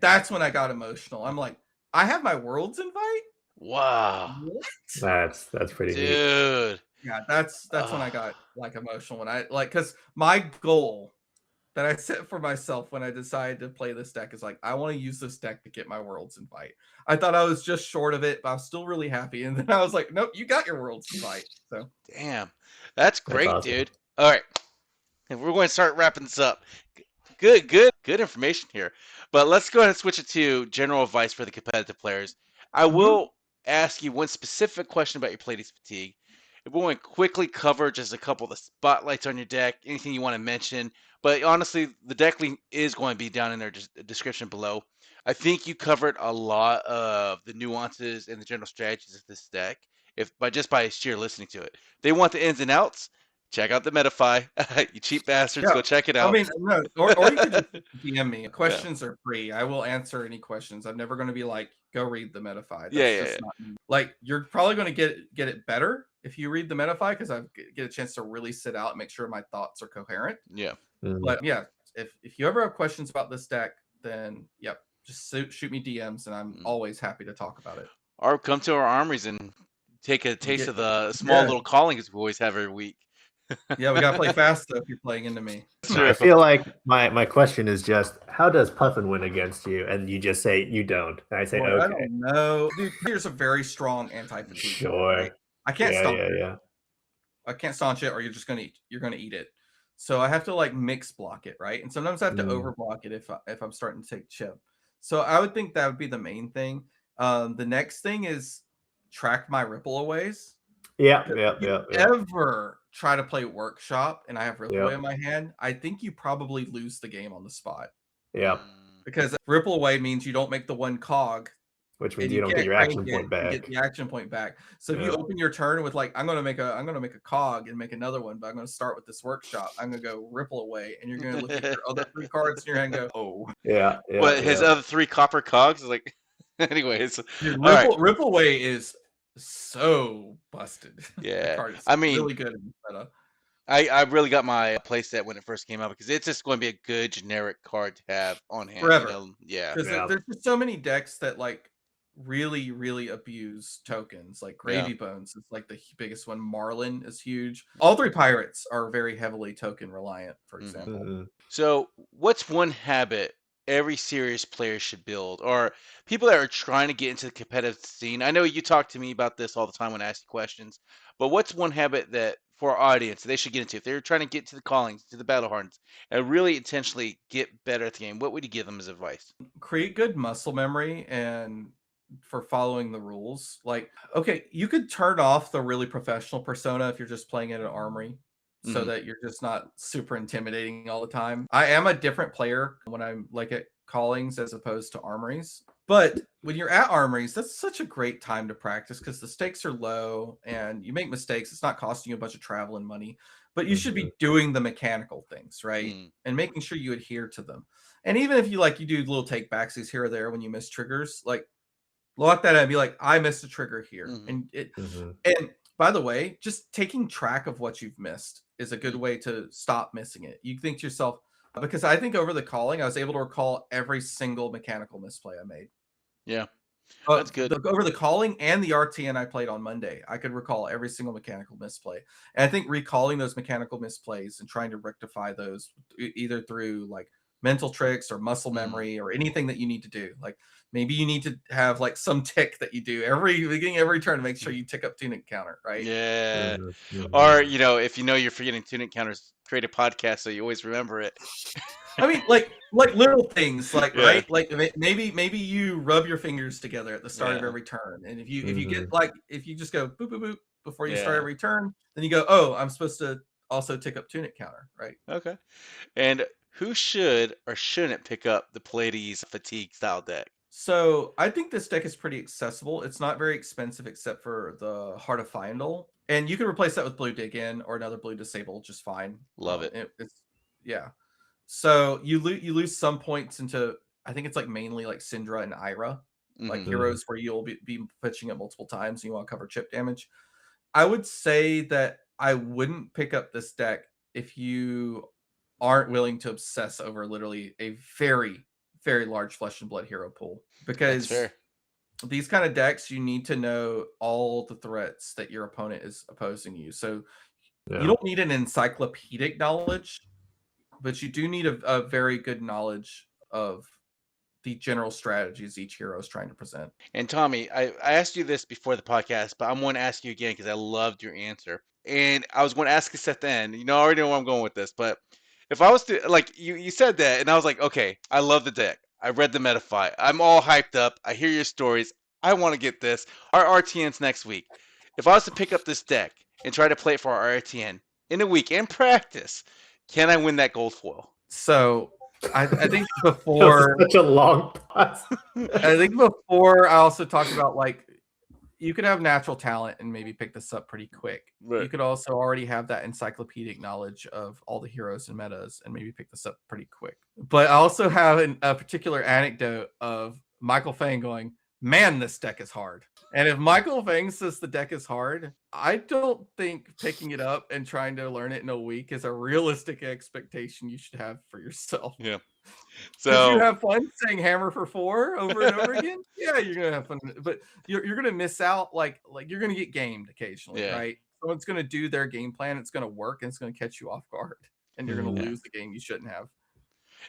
That's when I got emotional. I'm like, I have my Worlds invite? Wow. What? That's pretty neat. Dude. Yeah, that's when I got like emotional, when I like, because my goal that I set for myself when I decided to play this deck is like, I want to use this deck to get my Worlds invite. I thought I was just short of it, but I was still really happy. And then I was like, nope, you got your Worlds invite. So damn, that's great, awesome. dude. All right, and we're going to start wrapping this up. Good information here. But let's go ahead and switch it to general advice for the competitive players. I will ask you one specific question about your Pleiades Fatigue. If we want to quickly cover just a couple of the spotlights on your deck, anything you want to mention. But honestly, the deck link is going to be down in their description below. I think you covered a lot of the nuances and the general strategies of this deck just by sheer listening to it. They want the ins and outs. Check out the Metafy. You cheap bastards, go check it out. I mean, no, or you could just DM me. Questions are free. I will answer any questions. I'm never going to be like, go read the Metafy. That's not me. Like, you're probably going to get it better if you read the Metafy, because I get a chance to really sit out and make sure my thoughts are coherent. Yeah. But yeah, if you ever have questions about this deck, then just shoot me DMs, and I'm always happy to talk about it. Or come to our armories and take a taste of the small little callings we always have every week. Yeah, we gotta play fast though if you're playing into me. Sure. I feel like my question is just, how does Puffin win against you? And you just say you don't. And I say, okay. I don't know. Dude, here's a very strong anti-fatigue. Sure. Right? I can't staunch it. Yeah. I can't staunch it, or you're gonna eat it. So I have to like mix block it, right? And sometimes I have to overblock it if I'm starting to take chip. So I would think that would be the main thing. The next thing is track my ripple aways. Yeah. Ever try to play workshop and I have ripple away in my hand, I think you probably lose the game on the spot. Yeah. Because ripple away means you don't make the one cog, which means you don't get your action point back. You get the action point back. So if you open your turn with like, I'm gonna make a cog and make another one, but I'm gonna start with this workshop. I'm gonna go ripple away, and you're gonna look at your other 3 cards in your hand and go, oh. Yeah. But his other 3 copper cogs is like, anyways. Dude, ripple away is so busted. Yeah. I mean, really good in meta. I really got my playset when it first came out because it's just going to be a good generic card to have on hand. Forever. Yeah. Because there's just so many decks that like really, really abuse tokens. Like Gravy Bones is like the biggest one. Marlin is huge. All 3 pirates are very heavily token reliant, for example. So what's one habit every serious player should build, or people that are trying to get into the competitive scene? I know you talk to me about this all the time when I ask you questions, but what's one habit that for our audience they should get into if they're trying to get to the callings, to the Battle Hardens, and really intentionally get better at the game? What would you give them as advice? Create good muscle memory and for following the rules. Like, okay, you could turn off the really professional persona if you're just playing at an armory, so that you're just not super intimidating all the time. I am a different player when I'm like at callings as opposed to armories. But when you're at armories, that's such a great time to practice because the stakes are low and you make mistakes. It's not costing you a bunch of travel and money, but you should be doing the mechanical things, right? And making sure you adhere to them. And even if you do little take backsies here or there when you miss triggers, like lock that and be like, I missed a trigger here. Mhm. And by the way, just taking track of what you've missed is a good way to stop missing it. You think to yourself, because I think over the calling, I was able to recall every single mechanical misplay I made. Yeah, that's good. Over the calling and the RTN I played on Monday, I could recall every single mechanical misplay. And I think recalling those mechanical misplays and trying to rectify those either through like mental tricks or muscle memory or anything that you need to do. Like maybe you need to have like some tick that you do every beginning every turn to make sure you tick up Tunic Counter, right? Yeah. Or, you know, if you know you're forgetting Tunic Counters, create a podcast so you always remember it. I mean, like little things, like Yeah. right, like maybe you rub your fingers together at the start of Yeah. every turn, and if you get like if you just go boop boop boop before you start Yeah. every turn, then you go, oh, I'm supposed to also tick up Tunic Counter, right? Okay. And who should or shouldn't pick up the Pleiades Fatigue style deck? So I think this deck is pretty accessible. It's not very expensive except for the Heart of Findle, and you can replace that with Blue Dig In or another Blue Disable just fine. Love it. It's yeah. So you lose some points into, I think it's like mainly like Syndra and Ira, like heroes where you'll be pitching it multiple times and you want to cover chip damage. I would say that I wouldn't pick up this deck if you aren't willing to obsess over literally a very, very large flesh and blood hero pool. That's Because fair. these kind of decks, you need to know all the threats that your opponent is opposing you. So you don't need an encyclopedic knowledge, but you do need a very good knowledge of the general strategies each hero is trying to present. And Tommy, I asked you this before the podcast, but I'm going to ask you again because I loved your answer. And I was going to ask this at the end. You know, I already know where I'm going with this, but if I was to, like, you said that, and I was like, okay, I love the deck. I read the Metafy. I'm all hyped up. I hear your stories. I want to get this. Our RTN's next week. If I was to pick up this deck and try to play it for our RTN in a week in practice, can I win that gold foil? So I think before such a long pause. I think before I also talked about like you could have natural talent and maybe pick this up pretty quick. Right. You could also already have that encyclopedic knowledge of all the heroes and metas and maybe pick this up pretty quick. But I also have a particular anecdote of Michael Fang going, man, this deck is hard. And if Michael Fang says the deck is hard, I don't think picking it up and trying to learn it in a week is a realistic expectation you should have for yourself. Yeah. So So you have fun saying hammer for 4 over and over again. Yeah, you're gonna have fun, but you're gonna miss out. Like you're gonna get gamed occasionally, Yeah. right? Someone's gonna do their game plan. It's gonna work, and it's gonna catch you off guard, and you're gonna lose the game you shouldn't have.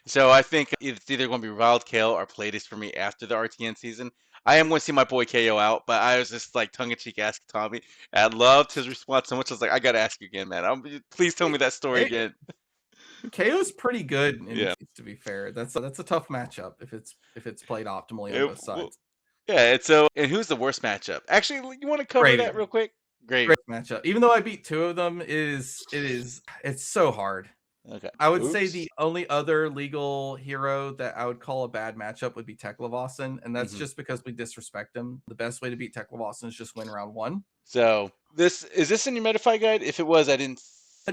So I think it's either going to be Wild Kale or Pleiades for me after the RTN season. I am going to see my boy KO out, but I was just like tongue-in-cheek asking Tommy. I loved his response so much. I was like, I got to ask you again, man. Please tell me that story again. KO's pretty good, in Yeah. to be fair. That's a tough matchup if it's played optimally on both sides. Yeah, and who's the worst matchup? Actually, you want to cover that real quick? Great matchup. Even though I beat 2 of them, it's so hard. Okay. I would say the only other legal hero that I would call a bad matchup would be Teklevossen, and that's just because we disrespect him. The best way to beat Teklevossen is just win round 1. So is this in your Metafy guide? If it was, I didn't.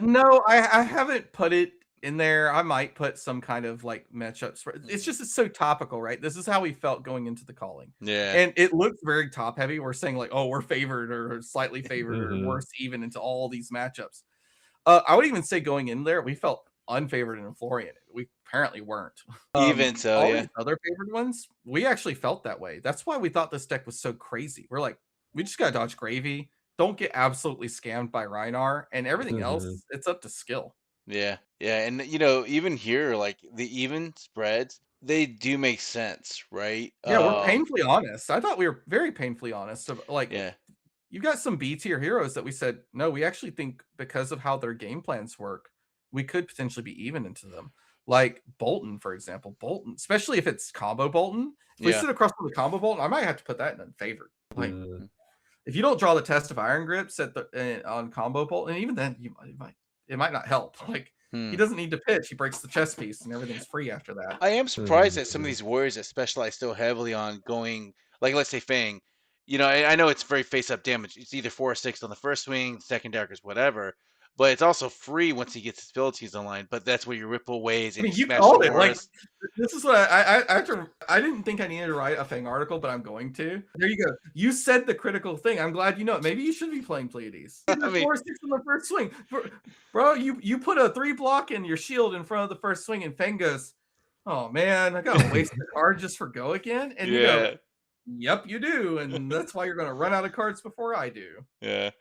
No, I haven't put it in there. I might put some kind of like matchups. It's so topical, right? This is how we felt going into the calling. Yeah. And it looks very top heavy. We're saying like, oh, we're favored or slightly favored or worse even into all these matchups. I would even say going in there, we felt unfavored in Florian. We apparently weren't. Even so, all yeah. these other favored ones, we actually felt that way. That's why we thought this deck was so crazy. We're like, we just gotta dodge gravy. Don't get absolutely scammed by Reinar, and everything else, it's up to skill. Yeah, and you know, even here, like the even spreads, they do make sense, right? Yeah, we're painfully honest. I thought we were very painfully honest. So, like, yeah. You've got some B tier heroes that we said, no, we actually think because of how their game plans work, we could potentially be even into them. Like Bolton, for example. Bolton, especially if it's combo Bolton. If we sit across from the combo Bolton, I might have to put that in unfavored. Like, if you don't draw the test of Iron Grips on combo Bolton, and even then, it might not help. Like, he doesn't need to pitch. He breaks the chess piece, and everything's free after that. I am surprised that some of these warriors that specialize so heavily on going, like, let's say Fang. You know, I know it's very face-up damage. It's either 4 or 6 on the first swing, second daggers, whatever. but it's also free once he gets his abilities online. But that's where you ripple waves I and mean, you you smash the called it. Like, auras. this is what I didn't think I needed to write a Fang article, but I'm going to. There you go. You said the critical thing. I'm glad you know it. Maybe you should be playing Pleiades. I mean, 4-6 on the first swing. Bro, you put a 3 block in your shield in front of the first swing, and Fang goes, oh man, I gotta waste the card just for go again. And you go, yep, you do. And that's why you're gonna run out of cards before I do. Yeah.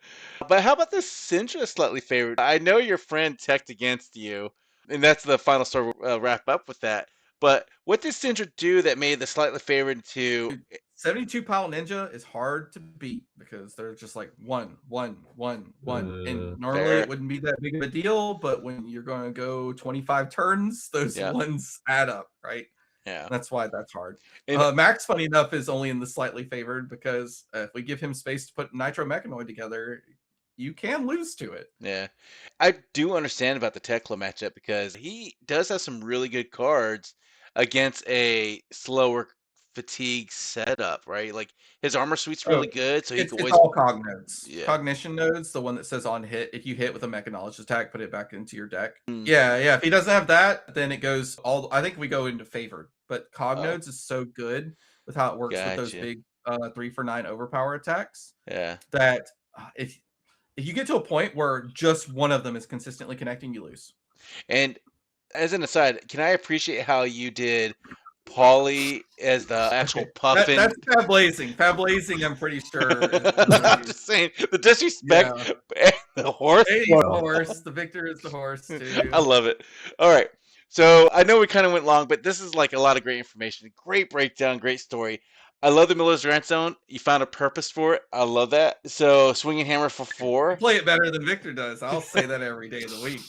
But how about the Syndra slightly favored? I know your friend teched against you, and that's the final story. We'll wrap up with that. But what did Syndra do that made the slightly favored to 72 pile ninja is hard to beat because they're just like one. And normally fair. it wouldn't be that big of a deal, but when you're going to go 25 turns, those ones add up, right? Yeah. That's why that's hard. And Max, funny enough, is only in the slightly favored because if we give him space to put Nitro Mechanoid together, you can lose to it. yeah, I do understand about the Tekla matchup because he does have some really good cards against a slower fatigue setup, right? Like his armor suite's really good, so he It's can always all cog nodes. Yeah. Cognition nodes, the one that says on hit, if you hit with a Mecha Knowledge attack, put it back into your deck. Mm. Yeah. If he doesn't have that, then it goes all. I think we go into favored, but cog Oh. nodes is so good with how it works with those big 3-for-9 overpower attacks. Yeah. That if you get to a point where just one of them is consistently connecting, you lose. And as an aside, can I appreciate how you did Polly as the actual puffin? That's Fab Blazing. Fab Blazing, I'm pretty sure. I'm just saying the disrespect. Yeah. The horse. Hey, the horse. The victor is the horse too. I love it. All right. So I know we kind of went long, but this is like a lot of great information. Great breakdown, great story. I love the Miller's Rant Zone. You found a purpose for it. I love that. So swinging hammer for 4. You play it better than Victor does. I'll say that every day of the week.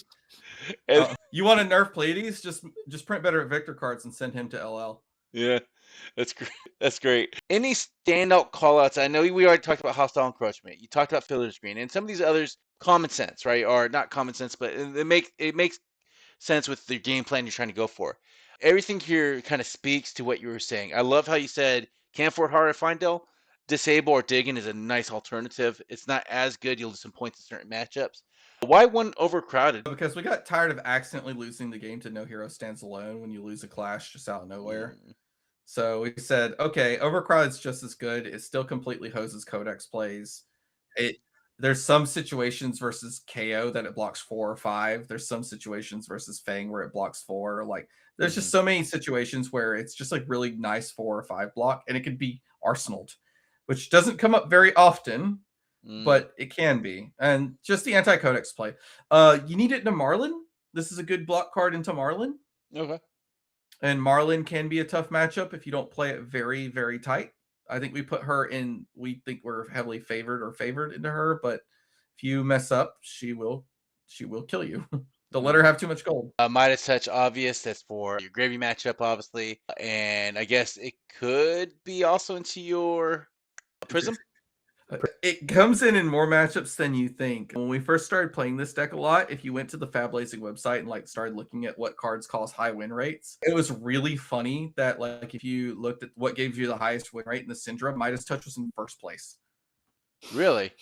And, you want to nerf Pleiades? Just print better at Victor cards and send him to LL. Yeah, that's great. That's great. Any standout callouts? I know we already talked about hostile encroachment. You talked about filler screen, and some of these others, common sense, right? Or not common sense, but it makes sense with the game plan you're trying to go for. Everything here kind of speaks to what you were saying. I love how you said can't afford hard at Findell. Disable or Diggin is a nice alternative. It's not as good. You'll lose some points in certain matchups. Why one overcrowded? Because we got tired of accidentally losing the game to No Hero Stands Alone when you lose a clash just out of nowhere. So we said, okay, overcrowded's just as good. It still completely hoses Codex plays. There's some situations versus KO that it blocks 4 or 5. There's some situations versus Fang where it blocks 4. Like there's just so many situations where it's just like really nice 4 or 5 block, and it can be arsenaled, which doesn't come up very often, but it can be. And just the anti-Codex play. You need it into Marlin. This is a good block card into Marlin. Okay. And Marlin can be a tough matchup if you don't play it very, very tight. I think we put her in, we think we're heavily favored into her, but if you mess up, she will kill you. Don't let her have too much gold. Midas Touch, obvious. That's for your gravy matchup, obviously. And I guess it could be also into your Prism. It comes in more matchups than you think. When we first started playing this deck a lot, if you went to the Fab Blazing website and like started looking at what cards cause high win rates, it was really funny that like if you looked at what gave you the highest win rate in the Syndra, Midas Touch was in first place. Really?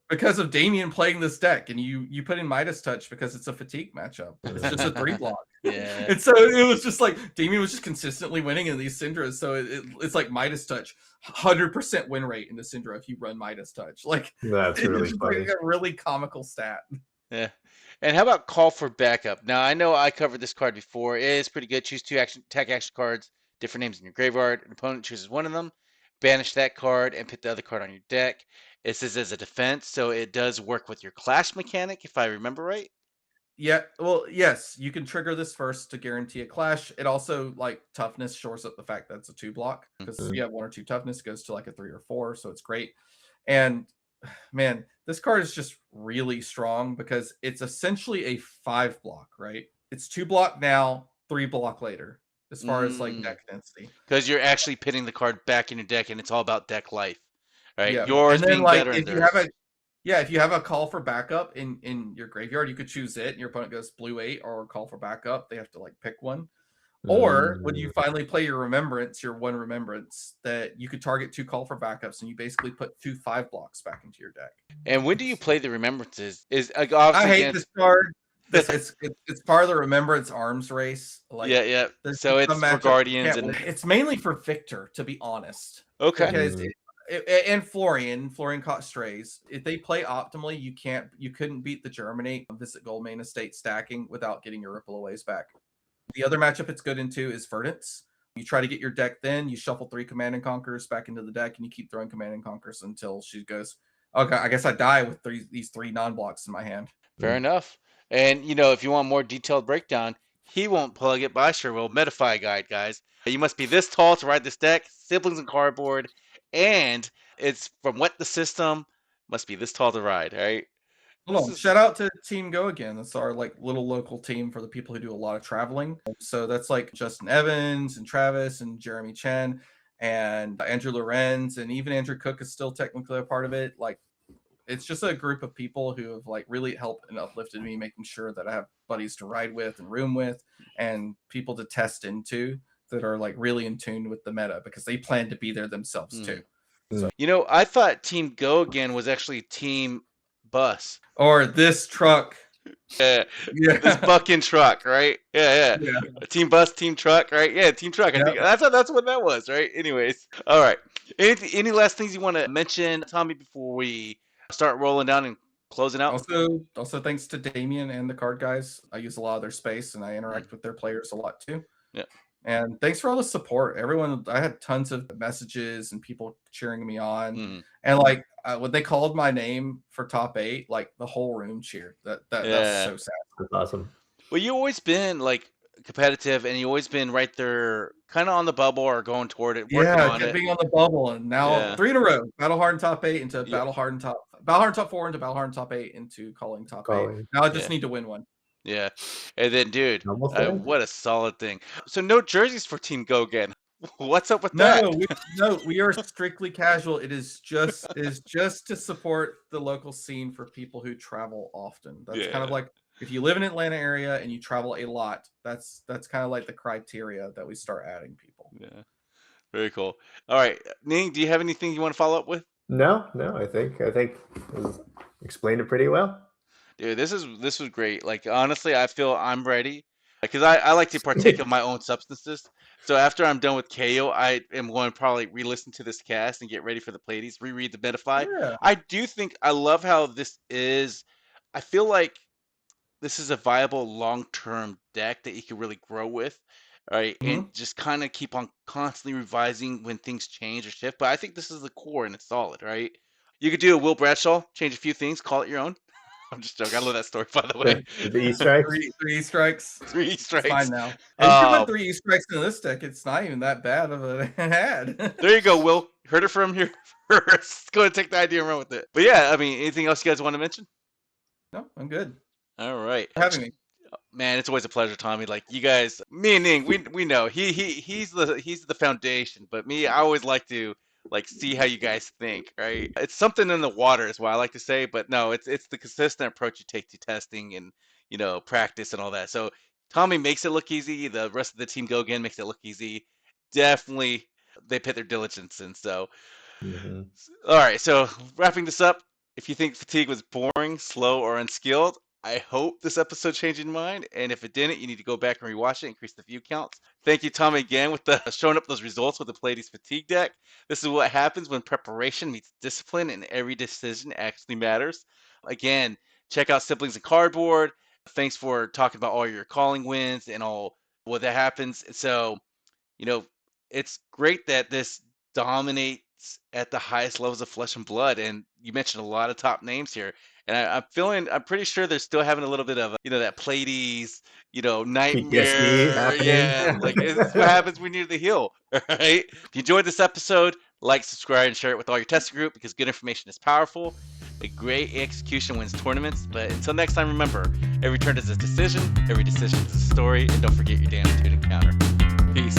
Because of Damien playing this deck, and you put in Midas Touch because it's a fatigue matchup. It's just a 3 block. Yeah. And so it was just like Damien was just consistently winning in these Syndras. So it's like Midas Touch, 100% win rate in the Syndra if you run Midas Touch. Like that's really funny. Like a really comical stat. Yeah. And how about Call for Backup? Now I know I covered this card before. It is pretty good. Choose 2 attack action cards, different names in your graveyard. An opponent chooses one of them. Banish that card and put the other card on your deck. It says as a defense, so it does work with your clash mechanic, if I remember right. Yeah, well, yes, you can trigger this first to guarantee a clash. It also, like, toughness shores up the fact that it's a 2 block, because you have 1 or 2 toughness, it goes to like a 3 or 4, so it's great. And man, this card is just really strong because it's essentially a 5 block, right? It's 2 block now, 3 block later, as far as like deck density. Because you're actually pitting the card back in your deck, and it's all about deck life, right? Yeah. Yours and then, being like, better. if you have a call for backup in your graveyard, you could choose it, and your opponent goes blue 8 or call for backup. They have to like pick one. Or when you finally play your remembrance, your one remembrance, that you could target 2 call for backups, and you basically put 2 5 blocks back into your deck. And when do you play the remembrances? Is I obviously hate against... this card. It's part of the remembrance arms race. Like, yeah. there's So it's some for matchups Guardians you and... can't win. It's mainly for Victor, to be honest. Okay. Because and Florian caught strays. If they play optimally, you couldn't beat the Germinate Visit Goldmane Estate stacking without getting your Ripple Aways back. The other matchup it's good into is Verdance. You try to get your deck thin, you shuffle 3 Command and Conquerors back into the deck, and you keep throwing Command and Conquerors until she goes, okay, I guess I die with these 3 non-blocks in my hand. Fair enough. And, if you want more detailed breakdown, he won't plug it, but I sure will. Metafy Guide, guys. You must be this tall to ride this deck, siblings and cardboard, and it's from What the System, must be this tall to ride, all right? Hold on. Shout out to Team Go Again. That's our little local team for the people who do a lot of traveling. So that's like Justin Evans and Travis and Jeremy Chen and Andrew Lorenz, and even Andrew Cook is still technically a part of it. It's just a group of people who have really helped and uplifted me, making sure that I have buddies to ride with and room with and people to test into that are really in tune with the meta, because they plan to be there themselves too. So, I thought Team Go Again was actually Team Bus. Or this truck. Yeah. This fucking truck, right? Yeah. Team Bus, Team Truck, right? Yeah, Team Truck. I think that's what that was, right? Anyways, all right. Any last things you want to mention, Tommy, before we start rolling down and closing out? Also thanks to Damien and the card guys. I use a lot of their space and I interact with their players a lot too. Yeah. And thanks for all the support. Everyone, I had tons of messages and people cheering me on. And when they called my name for top 8, the whole room cheered. That's so sad. That's awesome. Well, you always been competitive, and you always been right there, kind of on the bubble or going toward it. Being on the bubble, and now 3 in a row. Battle Hardened top 8 into Battle Hardened top 4 into Battle Hardened top 8 into calling top 8. Now I just need to win one. Yeah. And then, dude, what a solid thing. So no jerseys for Team Go Again. What's up with that? We are strictly casual. It is just to support the local scene for people who travel often. That's kind of if you live in Atlanta area and you travel a lot, that's kind of the criteria that we start adding people. Yeah. Very cool. All right. Ning, do you have anything you want to follow up with? No, I think explained it pretty well. Dude, this was great. Honestly, I feel I'm ready, because I like to partake of my own substances. So after I'm done with KO, I am going to probably re-listen to this cast and get ready for the Pleiades, reread the Metafy. Yeah. I love how this is. I feel like this is a viable long-term deck that you can really grow with, right? And just kind of keep on constantly revising when things change or shift. But I think this is the core and it's solid, right? You could do a Will Bradshaw, change a few things, call it your own. I'm just joking. I love that story, by the way. The E-strikes? 3 E-strikes. 3 E-strikes. It's fine now. And if you put 3 E-strikes into this deck, it's not even that bad of an ad. There you go, Will. Heard it from here first. Go ahead and take the idea and run with it. But yeah, anything else you guys want to mention? No, I'm good. All right. Having me. Man, it's always a pleasure, Tommy. You guys, me and Ning, we know he's the foundation, but me, I always like to see how you guys think, right? It's something in the water is what I like to say, but no, it's the consistent approach you take to testing and practice and all that. So Tommy makes it look easy. The rest of the team Go Again makes it look easy. Definitely, they put their diligence in. So, all right. So wrapping this up, if you think Fatigue was boring, slow, or unskilled, I hope this episode changed your mind, and if it didn't, you need to go back and rewatch it, increase the view counts. Thank you, Tommy, again, with showing up those results with the Pleiades Fatigue deck. This is what happens when preparation meets discipline, and every decision actually matters. Again, check out Siblings and Cardboard. Thanks for talking about all your calling wins and all what that happens. So, it's great that this dominates at the highest levels of Flesh and Blood, and you mentioned a lot of top names here. And I'm pretty sure they're still having a little bit of, that Pleiades, nightmare. Yeah, it's what happens when you're the heel, right? If you enjoyed this episode, subscribe, and share it with all your testing group, because good information is powerful. A great execution wins tournaments. But until next time, remember, every turn is a decision, every decision is a story, and don't forget your damn Tunic Counter. Peace.